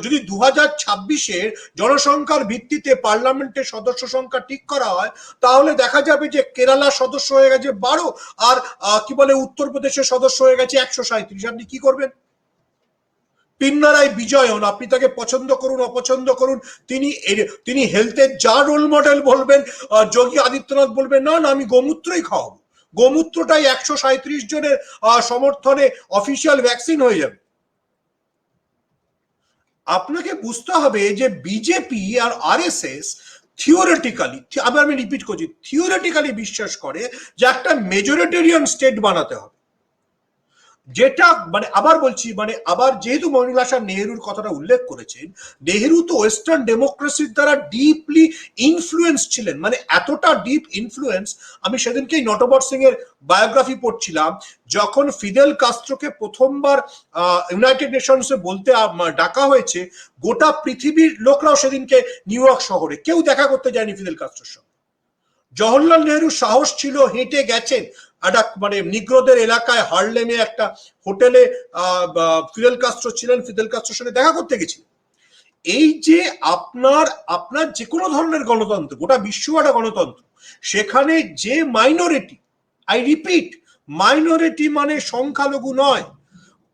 যদি 2026-এর জনসংখ্যার ভিত্তিতে পার্লামেন্টের সদস্য সংখ্যা ঠিক করা হয়, তাহলে দেখা যাবে যে কেরালার সদস্য হয়ে গেছে 12 আর কি বলে উত্তরপ্রদেশের সদস্য হয়ে গেছে 137। আপনি কি করবেন? পিন্নারাই বিজয়ন, আপনি তাকে পছন্দ করুন অপছন্দ করুন, তিনি হেলথের যা রোল মডেল বলবেন, যোগী আদিত্যনাথ বলবেন না না আমি গোমূত্রই খাওয়াবো, গোমূত্রটাই 137 জনের সমর্থনে অফিসিয়াল ভ্যাকসিন হয়ে যাবে। আপনাকে বুঝতে হবে যে বিজেপি আর আরএসএস থিওরিটিক্যালি, আমি রিপিট করছি, থিওরিটিক্যালি বিশ্বাস করে যে একটা মেজরিটেরিয়ান স্টেট বানাতে হবে। যেটা মানে আবার বলছি, মানে আবার যেহেতু মইনুল হাসান নেহেরুর কথাটা উল্লেখ করেছেন, নেহেরু তো ওয়েস্টার্ন ডেমোক্রেসির দ্বারা ডিপলি ইনফ্লুয়েন্স ছিলেন, মানে এতটা ডিপ ইনফ্লুয়েন্স। আমি সেদিনকেই নটবর সিং এর বায়োগ্রাফি পড়ছিলাম, যখন ফিদেল কাস্ত্রোকে প্রথমবার ইউনাইটেড নেশনসে বলতে ডাকা হয়েছে, গোটা পৃথিবীর লোকরাও সেদিনকে নিউ ইয়র্ক শহরে, কেউ দেখা করতে যায়নি ফিদেল কাস্ত্রোর সঙ্গে। জওহরলাল নেহরুর সাহস ছিল, হেঁটে গেছেন একটা মানে নিগ্রোদের এলাকায় হার্লেমে একটা হোটেলে ফিদেল কাস্ত্রো ছিলেন, ফিদেল কাস্ত্রোর সঙ্গে দেখা করতে গেছিলেন। এই যে আপনার যে কোনো ধরনের গণতন্ত্র, গোটা বিশ্ব একটা গণতন্ত্র, সেখানে যে মাইনরিটি, আই রিপিট, মাইনরিটি মানে সংখ্যালঘু নয়,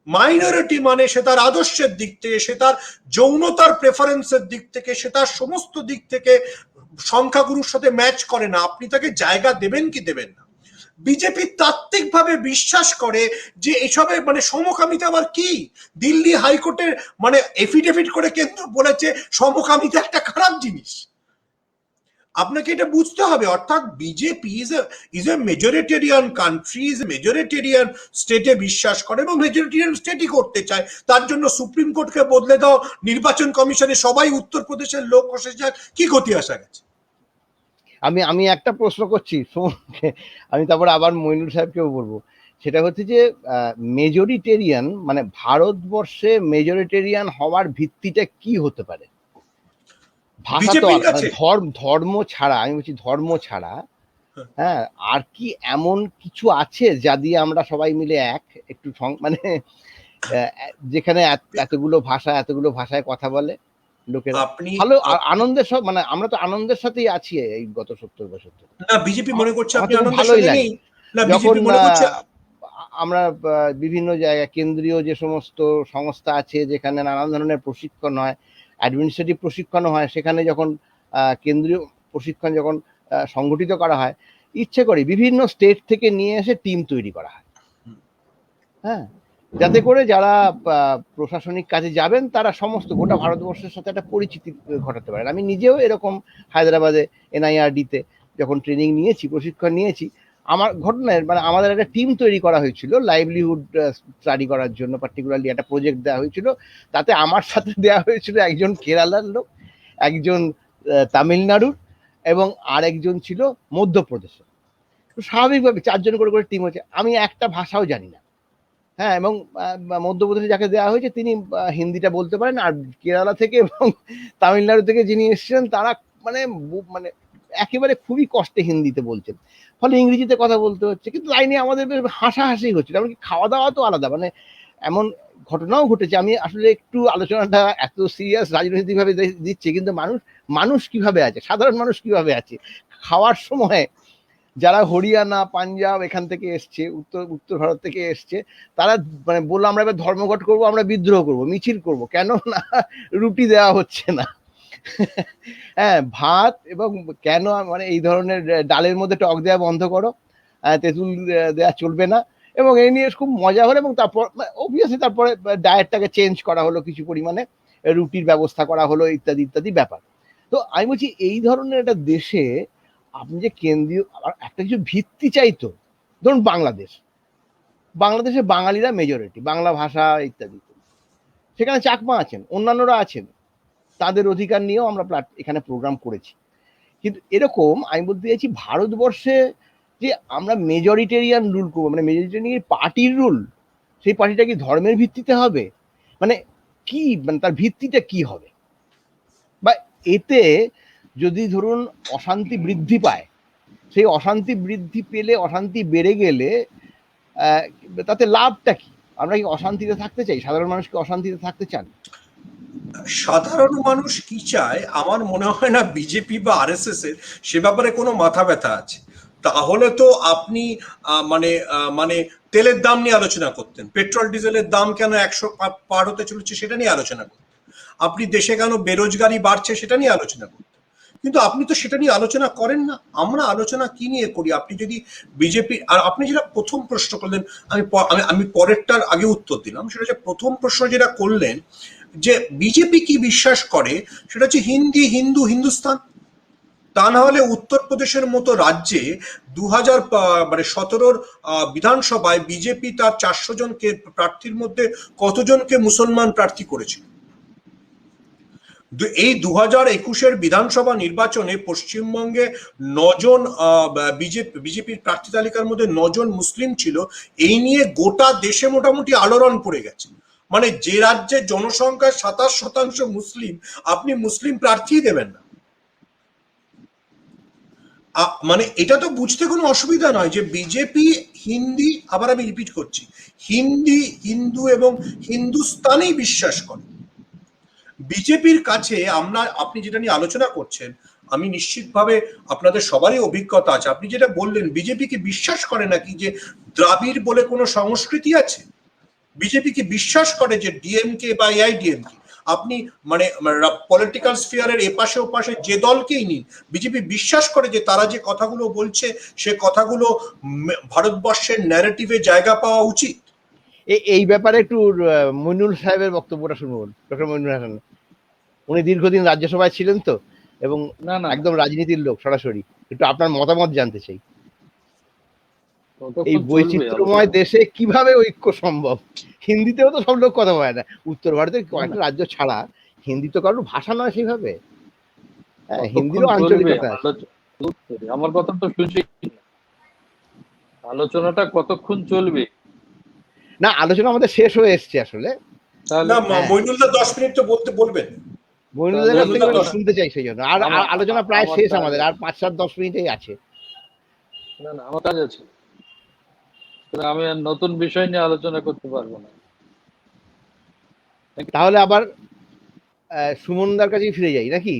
মাইনরিটি মানে সে তার আদর্শের দিক থেকে, সে তার যৌনতার প্রেফারেন্সের দিক থেকে, সে তার সমস্ত দিক থেকে সংখ্যাগুরুর সাথে ম্যাচ করে না, আপনি তাকে জায়গা দেবেন কি দেবেন না। বিজেপি তাত্ত্বিকভাবে বিশ্বাস করে যে এসবে মানে সমকামিতা আবার কি, দিল্লি হাইকোর্টের মানে এফিডেভিট করে কেন্দ্র বলেছে সমকামিতা একটা খারাপ জিনিস। আপনাকে এটা বুঝতে হবে, অর্থাৎ BJP is a majoritarian country, is a majoritarian স্টেটে বিশ্বাস করে এবং মেজরিটেরিয়ান স্টেটই করতে চায়। তার জন্য সুপ্রিম কোর্টকে বদলে দাও, নির্বাচন কমিশনে সবাই উত্তরপ্রদেশের লোক বসে যায়, কি ক্ষতি আসা গেছে। আমি একটা প্রশ্ন করছি সুমনকে, আমি তারপরে আবার মইনুল সাহেবকেও বলবো। সেটা হচ্ছে যে মেজরিটেরিয়ান মানে ভারতবর্ষে মেজরিটেরিয়ান হওয়ার ভিত্তিটা কি হতে পারে? ভাষা তো ধর্ম ছাড়া, আমি বলছি ধর্ম ছাড়া, হ্যাঁ, আর কি এমন কিছু আছে যা দিয়ে আমরা সবাই মিলে একটু মানে যেখানে এতগুলো ভাষায় কথা বলে লোকেরা, ভালো আনন্দের সব, মানে আমরা তো আনন্দের সাথেই আছি এই গত 70 বছর ধরে। না, বিজেপি মনে করছে আপনি আনন্দের ভালোই সাথে লাগে নেই। না, বিজেপি মনে করছে আমরা বিভিন্ন জায়গায় কেন্দ্রীয় যে সমস্ত সংস্থা আছে যেখানে নানান ধরনের প্রশিক্ষণ হয়, অ্যাডমিনিস্ট্রেটিভ প্রশিক্ষণ হয়, সেখানে যখন কেন্দ্রীয় প্রশিক্ষণ যখন সংগঠিত করা হয়, ইচ্ছে করে বিভিন্ন স্টেট থেকে নিয়ে এসে টিম তৈরি করা হয়, হ্যাঁ, যাতে করে যারা প্রশাসনিক কাজে যাবেন তারা সমস্ত গোটা ভারতবর্ষের সাথে একটা পরিচিতি ঘটাতে পারেন। আমি নিজেও এরকম হায়দ্রাবাদে NIRD-তে যখন ট্রেনিং নিয়েছি, প্রশিক্ষণ নিয়েছি, আমার ঘটনায় মানে আমাদের একটা টিম তৈরি করা হয়েছিল লাইভলিহুড স্টাডি করার জন্য, পার্টিকুলারলি একটা প্রজেক্ট দেওয়া হয়েছিল। তাতে আমার সাথে দেওয়া হয়েছিল একজন কেরালার লোক, একজন তামিলনাড়ুর এবং আরেকজন ছিল মধ্যপ্রদেশের। স্বাভাবিকভাবে 4 জন করে টিম হয়েছে। আমি একটা ভাষাও জানি না, হ্যাঁ, এবং মধ্যপ্রদেশে যাকে দেওয়া হয়েছে তিনি হিন্দিটা বলতে পারেন, আর কেরালা থেকে এবং তামিলনাড়ু থেকে যিনি এসেছিলেন তারা মানে মানে একেবারে খুবই কষ্টে হিন্দিতে বলছেন, ফলে ইংরেজিতে কথা বলতে হচ্ছে, কিন্তু লাইনে আমাদের হাসাহাসি হচ্ছিল, এমনকি খাওয়া দাওয়া তো আলাদা, মানে এমন ঘটনাও ঘটেছে। আমি আসলে একটু আলোচনাটা এত সিরিয়াস রাজনৈতিকভাবে দিচ্ছি, কিন্তু মানুষ কিভাবে আছে, সাধারণ মানুষ কিভাবে আছে খাওয়ার সময়, যারা হরিয়ানা, পাঞ্জাব এখান থেকে এসছে, উত্তর ভারত থেকে এসছে, তারা মানে বললো আমরা এবার ধর্মঘট করবো, আমরা বিদ্রোহ করবো, মিছিল করবো, কেন না রুটি দেওয়া হচ্ছে না, হ্যাঁ, ভাত, এবং কেন মানে এই ধরনের ডালের মধ্যে টক দেওয়া বন্ধ করো, তেঁতুল দেওয়া চলবে না, এবং এই নিয়ে খুব মজা হলো। এবং তারপর অবভিয়াসলি তারপরে ডায়েটটাকে চেঞ্জ করা হলো, কিছু পরিমাণে রুটির ব্যবস্থা করা হলো, ইত্যাদি ইত্যাদি ব্যাপার। তো আমি বলছি এই ধরনের একটা দেশে আপনি যে কেন্দ্রীয় একটা কিছু ভিত্তি চাইতো, ধরুন বাংলাদেশে বাঙালিরা মেজরিটি, বাংলা ভাষা ইত্যাদি, সেখানে চাকমা আছেন, অন্যান্যরা আছেন, তাদের অধিকার নিয়েও আমরা এখানে প্রোগ্রাম করেছি। কিন্তু এরকম আমি বলতে চাইছি ভারতবর্ষে যে আমরা মেজরিটেরিয়ান রুল করবো, মানে মেজরিটেরিয়ান পার্টির রুল, সেই পার্টিটা কি ধর্মের ভিত্তিতে হবে, মানে কি, মানে তার ভিত্তিটা কি হবে, বা এতে যদি ধরুন অশান্তি বৃদ্ধি পায়, সেই অশান্তি বৃদ্ধি পেলে, অশান্তি বেড়ে গেলে তাতে লাভটা কি? আমরা কি অশান্তিতে থাকতে চাই? সাধারণ মানুষ কি অশান্তিতে থাকতে চান? সাধারণ মানুষ কি চায় আমার মনে হয় না বিজেপি বা RSS এর সে ব্যাপারে কোনো মাথা ব্যথা আছে। তাহলে তো আপনি মানে তেলের দাম নিয়ে আলোচনা করতেন, পেট্রোল ডিজেলের দাম কেন 100 পার হতে চলেছে সেটা নিয়ে আলোচনা করতেন, আপনি দেশে কেন বেরোজগারি বাড়ছে সেটা নিয়ে আলোচনা করতেন, কিন্তু আপনি তো সেটা নিয়ে আলোচনা করেন না। আমরা আলোচনা কি নিয়ে করি? আপনি যদি বিজেপি, আর আপনি যেটা প্রথম প্রশ্ন করলেন, আমি পরেরটার আগে উত্তর দিলাম, সেটা হচ্ছে প্রথম প্রশ্ন যেটা করলেন যে বিজেপি কি বিশ্বাস করে, সেটা হচ্ছে হিন্দি, হিন্দু, হিন্দুস্তান। তা না হলে উত্তরপ্রদেশের মতো রাজ্যে 2017 বিধানসভায় বিজেপি তার 400 জনকে প্রার্থীর মধ্যে কতজনকে মুসলমান প্রার্থী করেছিল? এই 2021 বিধানসভা নির্বাচনে পশ্চিমবঙ্গে 9 জন বিজেপির প্রার্থী তালিকার মধ্যে 9 জন মুসলিম ছিল। এই নিয়ে গোটা দেশে মোটামুটি আলোড়ন পড়ে গেছে। মানে যে রাজ্যে জনসংখ্যার 27% মুসলিম, আপনি মুসলিম প্রার্থী দেবেন না? মানে এটা তো বুঝতে কোনো অসুবিধা নয় যে বিজেপি হিন্দি, আবার আমি রিপিট করছি, হিন্দি, হিন্দু এবং হিন্দুস্তানেই বিশ্বাস করে। বিজেপির কাছে আপনি যেটা নিয়ে আলোচনা করছেন, আমি নিশ্চিতভাবে আপনাদের সবারই অভিজ্ঞতা আছে। আপনি যেটা বললেন, বিজেপি কি বিশ্বাস করে নাকি যে দ্রাবিড় বলে কোনো সংস্কৃতি আছে? বিজেপি কি বিশ্বাস করে যে ডিএমকে বা এআইডিএমকে, আপনি মানে পলিটিক্যাল স্ফিয়ারের এপাশে ওপাশে যে দলকেই নিন, বিজেপি বিশ্বাস করে যে তারা যে কথাগুলো বলছে সে কথাগুলো ভারতবর্ষের ন্যারেটিভে জায়গা পাওয়া উচিত? এই ব্যাপারে একটু মইনুল সাহেবের বক্তব্যটা শুনুন। ডক্টর মইনুল হাসান, উনি দীর্ঘদিন রাজ্যসভায় ছিলেন তো, এবং না না একদম রাজনীতির লোক সরাসরি। একটু আপনার মতামত জানতে চাই। ততক্ষণ এই চলবে বৈচিত্র্যময় আলোচনা। দেশে কিভাবে ঐক্য সম্ভব? হিন্দিতেও তো সব লোক কথা বলে না, উত্তর ভারতের কয়েকটা রাজ্য ছাড়া। হিন্দি তো কারোর ভাষা নয় সেইভাবে। হ্যাঁ, কতক্ষণ হিন্দিরও চলবে আঞ্চলিকতা আছে। আমার কথা তো শুনছি, আলোচনাটা কতক্ষণ চলবে? না, আলোচনা আমাদের শেষ হয়ে এসছে আসলে। তাহলে না, হ্যাঁ, মইনুল্লাহ 10 মিনিট তো বলবেন। মইনুলের কাছ থেকে মইনুল্লাহ আমি শুনতে চাই, সেই জন্য। আর আলোচনা প্রায় আমার শেষ, কাজ আমাদের আর আছে। 5-7-10 মিনিটেই আছে। না না, আমার কাজ আছে। আমি আর নতুন বিষয় নিয়ে আলোচনা করতে পারবো না। তাহলে আবার সুমনদার কাছেই ফিরে যাই নাকি?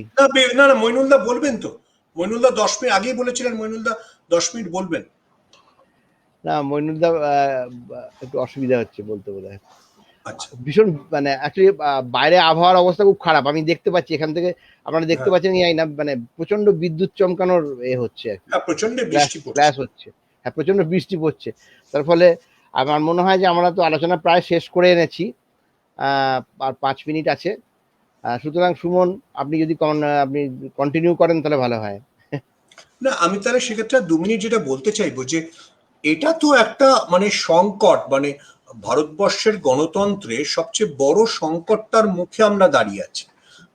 না না, মইনুল্লাহ বলবেন তো। মইনুল্লাহ 10 মিনিট আগেই বলেছিলেন, মইনুল্লাহ 10 মিনিট বলবেন। না, মইনুলদা একটু অসুবিধা হচ্ছে বলতে, বোধহয় আচ্ছা, ভীষণ, মানে অ্যাকচুয়ালি বাইরে আবহাওয়ার অবস্থা খুব খারাপ। আমি দেখতে পাচ্ছি এখান থেকে, আপনারা দেখতে হ্যাঁ, পাচ্ছেন না, মানে প্রচন্ড বিদ্যুৎ চমকানোর হচ্ছে আর কি, হ্যাঁ, প্রচন্ড বৃষ্টি পড়ছে। ফ্ল্যাশ হচ্ছে। হ্যাঁ, প্রচন্ড বৃষ্টি পড়ছে। তার ফলে আমার মনে হয় যে আমরা তো আলোচনা প্রায় শেষ করে এনেছি, আর 5 মিনিট আছে। সুতরাং সুমন, আপনি যদি আপনি কন্টিনিউ করেন তাহলে ভালো হয়। না, আমি তাহলে সেক্ষেত্রে 2 মিনিট যেটা বলতে চাইবো যে এটা তো একটা মানে সংকট, মানে ভারতবর্ষের গণতন্ত্রে সবচেয়ে বড় সংকটটার মুখে আমরা দাঁড়িয়ে আছি।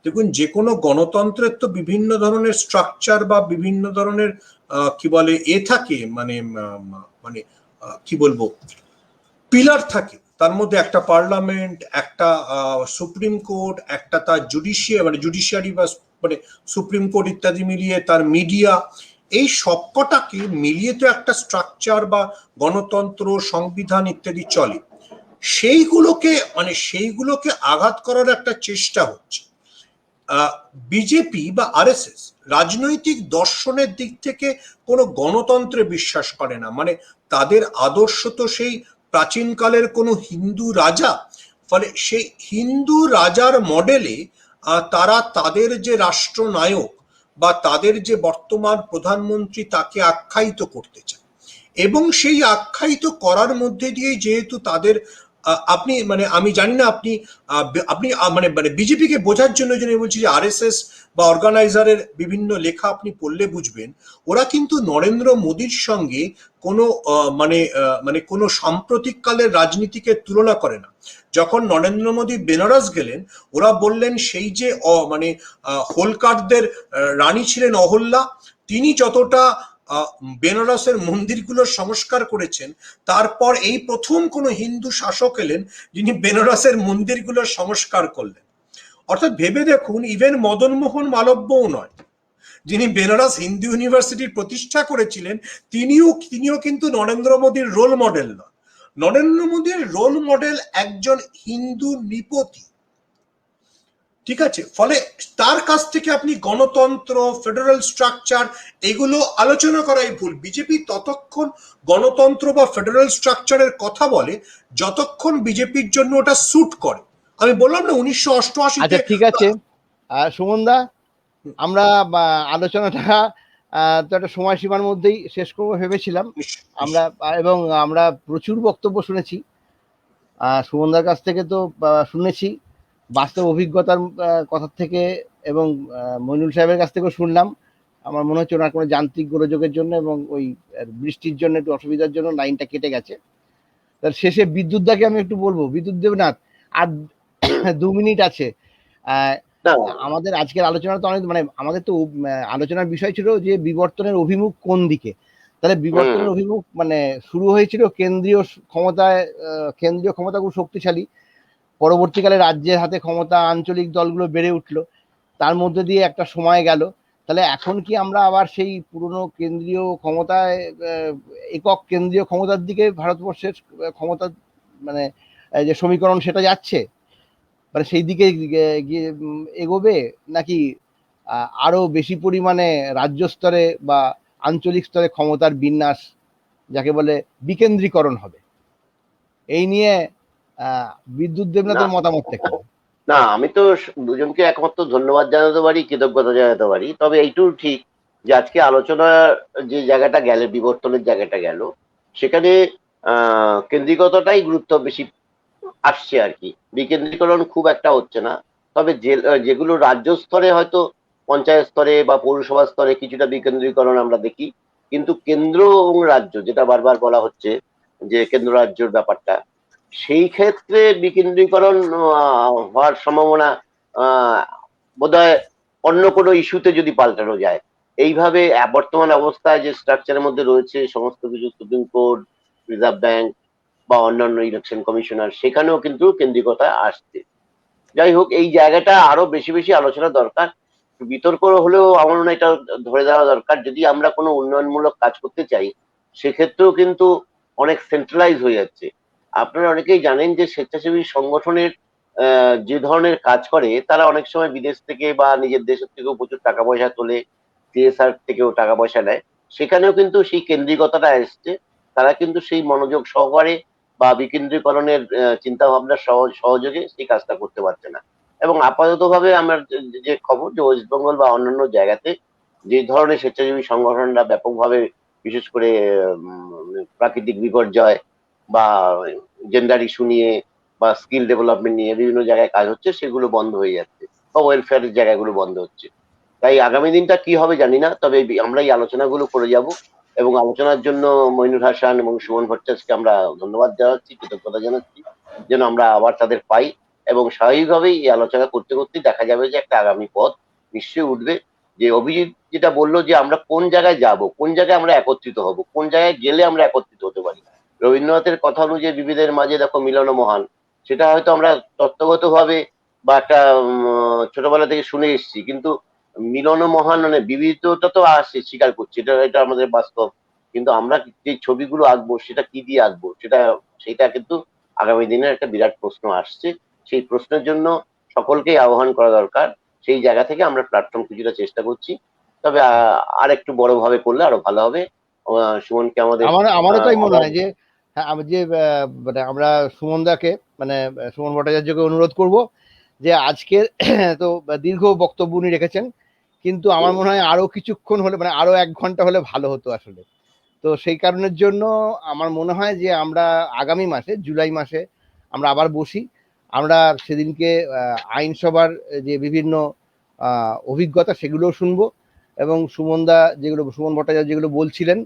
দেখুন, যে কোনো গণতন্ত্রের তো বিভিন্ন ধরনের স্ট্রাকচার বা বিভিন্ন ধরনের কি বলে থাকে, মানে মানে কি বলবো, পিলার থাকে। তার মধ্যে একটা পার্লামেন্ট, একটা সুপ্রিম কোর্ট, একটা তার জুডিশিয়ারি বা মানে সুপ্রিম কোর্ট ইত্যাদি মিলিয়ে তার মিডিয়া, এই সবকটাকে মিলিয়ে তো একটা স্ট্রাকচার বা গণতন্ত্র, সংবিধান ইত্যাদি চলে। সেইগুলোকে আঘাত করার একটা চেষ্টা হচ্ছে। বিজেপি বা আরএসএস রাজনৈতিক দর্শনের দিক থেকে কোনো গণতন্ত্রে বিশ্বাস করে না। মানে তাদের আদর্শ তো সেই প্রাচীনকালের কোনো হিন্দু রাজা। ফলে সেই হিন্দু রাজার মডেলে তারা তাদের যে রাষ্ট্রনায়ক বা তাদের যে বর্তমান প্রধানমন্ত্রী তাকে আখ্যায়িত করতে চায়, এবং সেই আখ্যায়িত করার মধ্যে দিয়ে যেহেতু তাদের আপনি মানে আমি জানি না আপনি মানে বিজেপিকে বোঝার জন্য বলছি যে আরএসএস বা অর্গানাইজারের বিভিন্ন লেখা আপনি পড়লে বুঝবেন, ওরা কিন্তু নরেন্দ্র মোদীর সঙ্গে কোনো মানে কোনো সাম্প্রতিককালের রাজনীতিকে তুলনা করে না। যখন নরেন্দ্র মোদী বেনারস গেলেন, ওরা বললেন সেই যে মানে হোলকারদের রানী ছিলেন অহল্যা, তিনি যতটা বেনারসের মন্দিরগুলোর সংস্কার করেছেন, তারপর এই প্রথম কোনো হিন্দু শাসক এলেন যিনি বেনারসের মন্দিরগুলোর সংস্কার করলেন। অর্থাৎ ভেবে দেখুন, ইভেন মদন মোহন মালব্যও নয়, যিনি বেনারস হিন্দু ইউনিভার্সিটির প্রতিষ্ঠা করেছিলেন, তিনিও কিন্তু নরেন্দ্র মোদীর রোল মডেল নয়। নরেন্দ্র মোদীর রোল মডেল একজন হিন্দু নৃপতি, ঠিক আছে? ফলে তার কাছ থেকে আপনি গণতন্ত্র, ফেডারেল স্ট্রাকচার এগুলো আলোচনা করাই ভুল। বিজেপি ততক্ষণ গণতন্ত্র বা ফেডারেল স্ট্রাকচারের কথা বলে যতক্ষণ বিজেপির জন্য ওটা স্যুট করে। আমি বললাম না 1988 আচ্ছা, ঠিক আছে। সুমনদা, আমরা আলোচনাটা তো একটা সময়সীমার মধ্যেই শেষ করবো ভেবেছিলাম আমরা, এবং আমরা প্রচুর বক্তব্য শুনেছি। সুমনদার কাছ থেকে তো শুনেছি, বাস্তব অভিজ্ঞতার কথা থেকে, এবং মইনুল সাহেবের কাছ থেকেও শুনলাম। আমার মনে হচ্ছে ওনার কোনো যান্ত্রিক গোলযোগের জন্য এবং ওই বৃষ্টির জন্য একটু অসুবিধার জন্য লাইনটা কেটে গেছে। তার শেষে বিদ্যুৎদাকে আমি একটু বলবো, বিদ্যুৎ দেবনাথ আর 2 মিনিট আছে। না আমাদের আজকের আলোচনা তো অনেক মানে আমাদের তো আলোচনার বিষয় ছিল যে বিবর্তনের অভিমুখ কোন দিকে। তাহলে বিবর্তনের অভিমুখ মানে শুরু হয়েছিল কেন্দ্রীয় ক্ষমতায়, কেন্দ্রীয় ক্ষমতা খুব শক্তিশালী, পরবর্তীকালে রাজ্যের হাতে ক্ষমতা, আঞ্চলিক দলগুলো বেড়ে উঠলো, তার মধ্যে দিয়ে একটা সময় গেল। তাহলে এখন কি আমরা আবার সেই পুরনো কেন্দ্রীয় ক্ষমতায়, একক কেন্দ্রীয় ক্ষমতার দিকে ভারতবর্ষের ক্ষমতা মানে যে সমীকরণ সেটা যাচ্ছে, মানে সেই দিকে গিয়ে এগোবে, নাকি আরো বেশি পরিমাণে রাজ্য স্তরে বা আঞ্চলিক স্তরে ক্ষমতার বিন্যাস, যাকে বলে বিকেন্দ্রীকরণ হবে? এই নিয়ে বিদ্যুৎ দেবনাথের মতামতটা কি? না, আমি তো দুজনকে একমাত্র ধন্যবাদ জানাতে পারি, কৃতজ্ঞতা জানাতে পারি। তবে এইটুকু ঠিক যে আজকে আলোচনা যে জায়গাটা গেল, বিবর্তনের জায়গাটা গেল, সেখানে কেন্দ্রিকতাটাই গুরুত্ব বেশি আসছে আর কি। বিকেন্দ্রীকরণ খুব একটা হচ্ছে না। তবে যেগুলো রাজ্য স্তরে হয়তো পঞ্চায়েত স্তরে বা পৌরসভা স্তরে কিছুটা বিকেন্দ্রীকরণ আমরা দেখি, কিন্তু কেন্দ্র এবং রাজ্য যেটা বারবার বলা হচ্ছে যে কেন্দ্র রাজ্যের ব্যাপারটা, সেই ক্ষেত্রে বিকেন্দ্রীকরণ হওয়ার সম্ভাবনা বোধহয় অন্য কোনো ইস্যুতে যদি পাল্টানো যায়। এইভাবে বর্তমান অবস্থায় যে স্ট্রাকচারের মধ্যে রয়েছে সমস্ত কিছু, সুপ্রিম কোর্ট, রিজার্ভ ব্যাংক বা অন্যান্য ইলেকশন কমিশনার, সেখানেও কিন্তু কেন্দ্রিকতা আসছে। যাই হোক, এই জায়গাটা আরো বেশি বেশি আলোচনা দরকার, বিতর্ক হলেও আমার মনে হয় এটা ধরে দেওয়া দরকার। যদি আমরা কোনো উন্নয়নমূলক কাজ করতে চাই, সেক্ষেত্রেও কিন্তু অনেক সেন্ট্রালাইজ হয়ে যাচ্ছে। আপনারা অনেকেই জানেন যে স্বেচ্ছাসেবী সংগঠনের যে ধরনের কাজ করে, তারা অনেক সময় বিদেশ থেকে বা নিজের দেশের থেকেও প্রচুর টাকা পয়সা তোলে, সিএসআর থেকেও টাকা পয়সা নেয়। সেখানেও কিন্তু সেই কেন্দ্রিকতাটা এসছে। তারা কিন্তু সেই মনোযোগ সহকারে বা বিকেন্দ্রীকরণের চিন্তা ভাবনার সহযোগে সেই কাজটা করতে পারছে না। এবং আপাতত ভাবে আমার যে খবর, যে ওয়েস্ট বেঙ্গল বা অন্যান্য জায়গাতে যে ধরনের স্বেচ্ছাসেবী সংগঠনরা ব্যাপকভাবে, বিশেষ করে প্রাকৃতিক বিপর্যয় বা জেন্ডার ইস্যু নিয়ে বা স্কিল ডেভেলপমেন্ট নিয়ে বিভিন্ন জায়গায় কাজ হচ্ছে, সেগুলো বন্ধ হয়ে যাচ্ছে বা ওয়েলফেয়ারের জায়গাগুলো বন্ধ হচ্ছে। তাই আগামী দিনটা কি হবে জানি না, তবে আমরা এই আলোচনাগুলো করে যাব। এবং আলোচনার জন্য মইনুল হাসান এবং সুমন ভট্টাচার্যকে আমরা ধন্যবাদ জানাচ্ছি, কৃতজ্ঞতা জানাচ্ছি, যেন আমরা আবার তাদের পাই। এবং স্বাভাবিকভাবেই এই আলোচনা করতে করতে দেখা যাবে যে একটা আগামী পথ নিশ্চয়ই উঠবে। যে অভিজিৎ যেটা বললো যে আমরা কোন জায়গায় যাব, কোন জায়গায় আমরা একত্রিত হব, কোন জায়গায় গেলে আমরা একত্রিত হতে পারি। রবীন্দ্রনাথের কথা অনুযায়ী বিবিধের মাঝে দেখো মিলন মহান, সেটা হয়তো আমরা তত্ত্বগত ভাবে বা একটা ছোটবেলা থেকে শুনে এসেছি, কিন্তু মিলন মহান মানে বিবিধতা তো আসছে, স্বীকার করছি, এটা এটা আমাদের বাস্তব। কিন্তু আমরা যে ছবিগুলো আঁকবো, সেটা কি দিয়ে আঁকবো, সেটা কিন্তু আগামী দিনের একটা বিরাট প্রশ্ন আসছে। সেই প্রশ্নের জন্য সকলকেই আহ্বান করা দরকার। সেই জায়গা থেকে আমরা প্ল্যাটফর্ম কিছুটা চেষ্টা করছি। তবে আর একটু বড় ভাবে করলে আরো ভালো হবে। সুমনকে আমাদের আমারও তাই মনে হয় যে হ্যাঁ, যে মানে আমরা সুমনদাকে মানে সুমন ভট্টাচার্যকে অনুরোধ করব যে আজকের তো দীর্ঘ বক্তব্য উনি রেখেছেন, কিন্তু আমার মনে হয় আরো কিছুক্ষণ হলে মানে আরো 1 ঘন্টা হলে ভালো হতো আসলে। তো সেই কারণের জন্য আমার মনে হয় যে আমরা আগামী মাসে, জুলাই মাসে আমরা আবার বসি। আমরা সেদিনকে আইনসভার যে বিভিন্ন অভিজ্ঞতা সেগুলোও শুনবো, এবং সুমন ভট্টাচার্য যেগুলো বলছিলেন,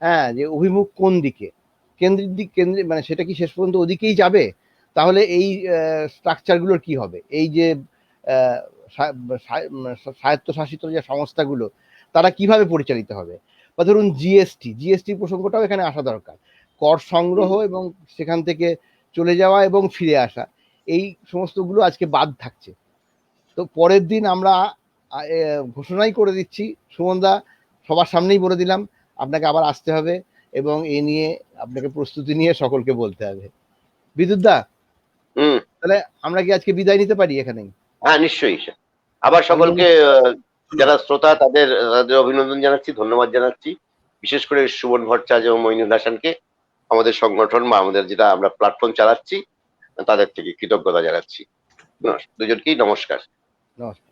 হ্যাঁ, যে অভিমুখ কোন দিকে, কেন্দ্রে মানে সেটা কি শেষ পর্যন্ত ওদিকেই যাবে? তাহলে এই স্ট্রাকচারগুলোর কি হবে? এই যে স্বায়ত্তশাসিত যে সংস্থাগুলো, তারা কিভাবে পরিচালিত হবে? বা ধরুন জিএসটি প্রসঙ্গটাও এখানে আসা দরকার। কর সংগ্রহ এবং সেখান থেকে চলে যাওয়া এবং ফিরে আসা, এই সমস্তগুলো আজকে বাদ থাকছে। তো পরের দিন আমরা ঘোষণাই করে দিচ্ছি, সুমনদা, সবার সামনেই বলে দিলাম, আপনাকে আবার আসতে হবে এবং এ নিয়ে আপনাকে প্রস্তুতি নিয়ে সকলকে বলতে হবে। বিদ্যুৎদা, তাহলে আমরা কি আজকে বিদায় নিতে পারি এখানেই? হ্যাঁ, নিশ্চয়ই। আবার সকলকে যারা শ্রোতা তাদের অভিনন্দন জানাচ্ছি, ধন্যবাদ জানাচ্ছি। বিশেষ করে সুমন ভট্টাচার্য এবং মইনুল হাসানকে, আমাদের সংগঠন বা আমাদের যেটা আমরা প্ল্যাটফর্ম চালাচ্ছি, তাদের থেকে কৃতজ্ঞতা জানাচ্ছি। দুজনকেই নমস্কার। নমস্কার।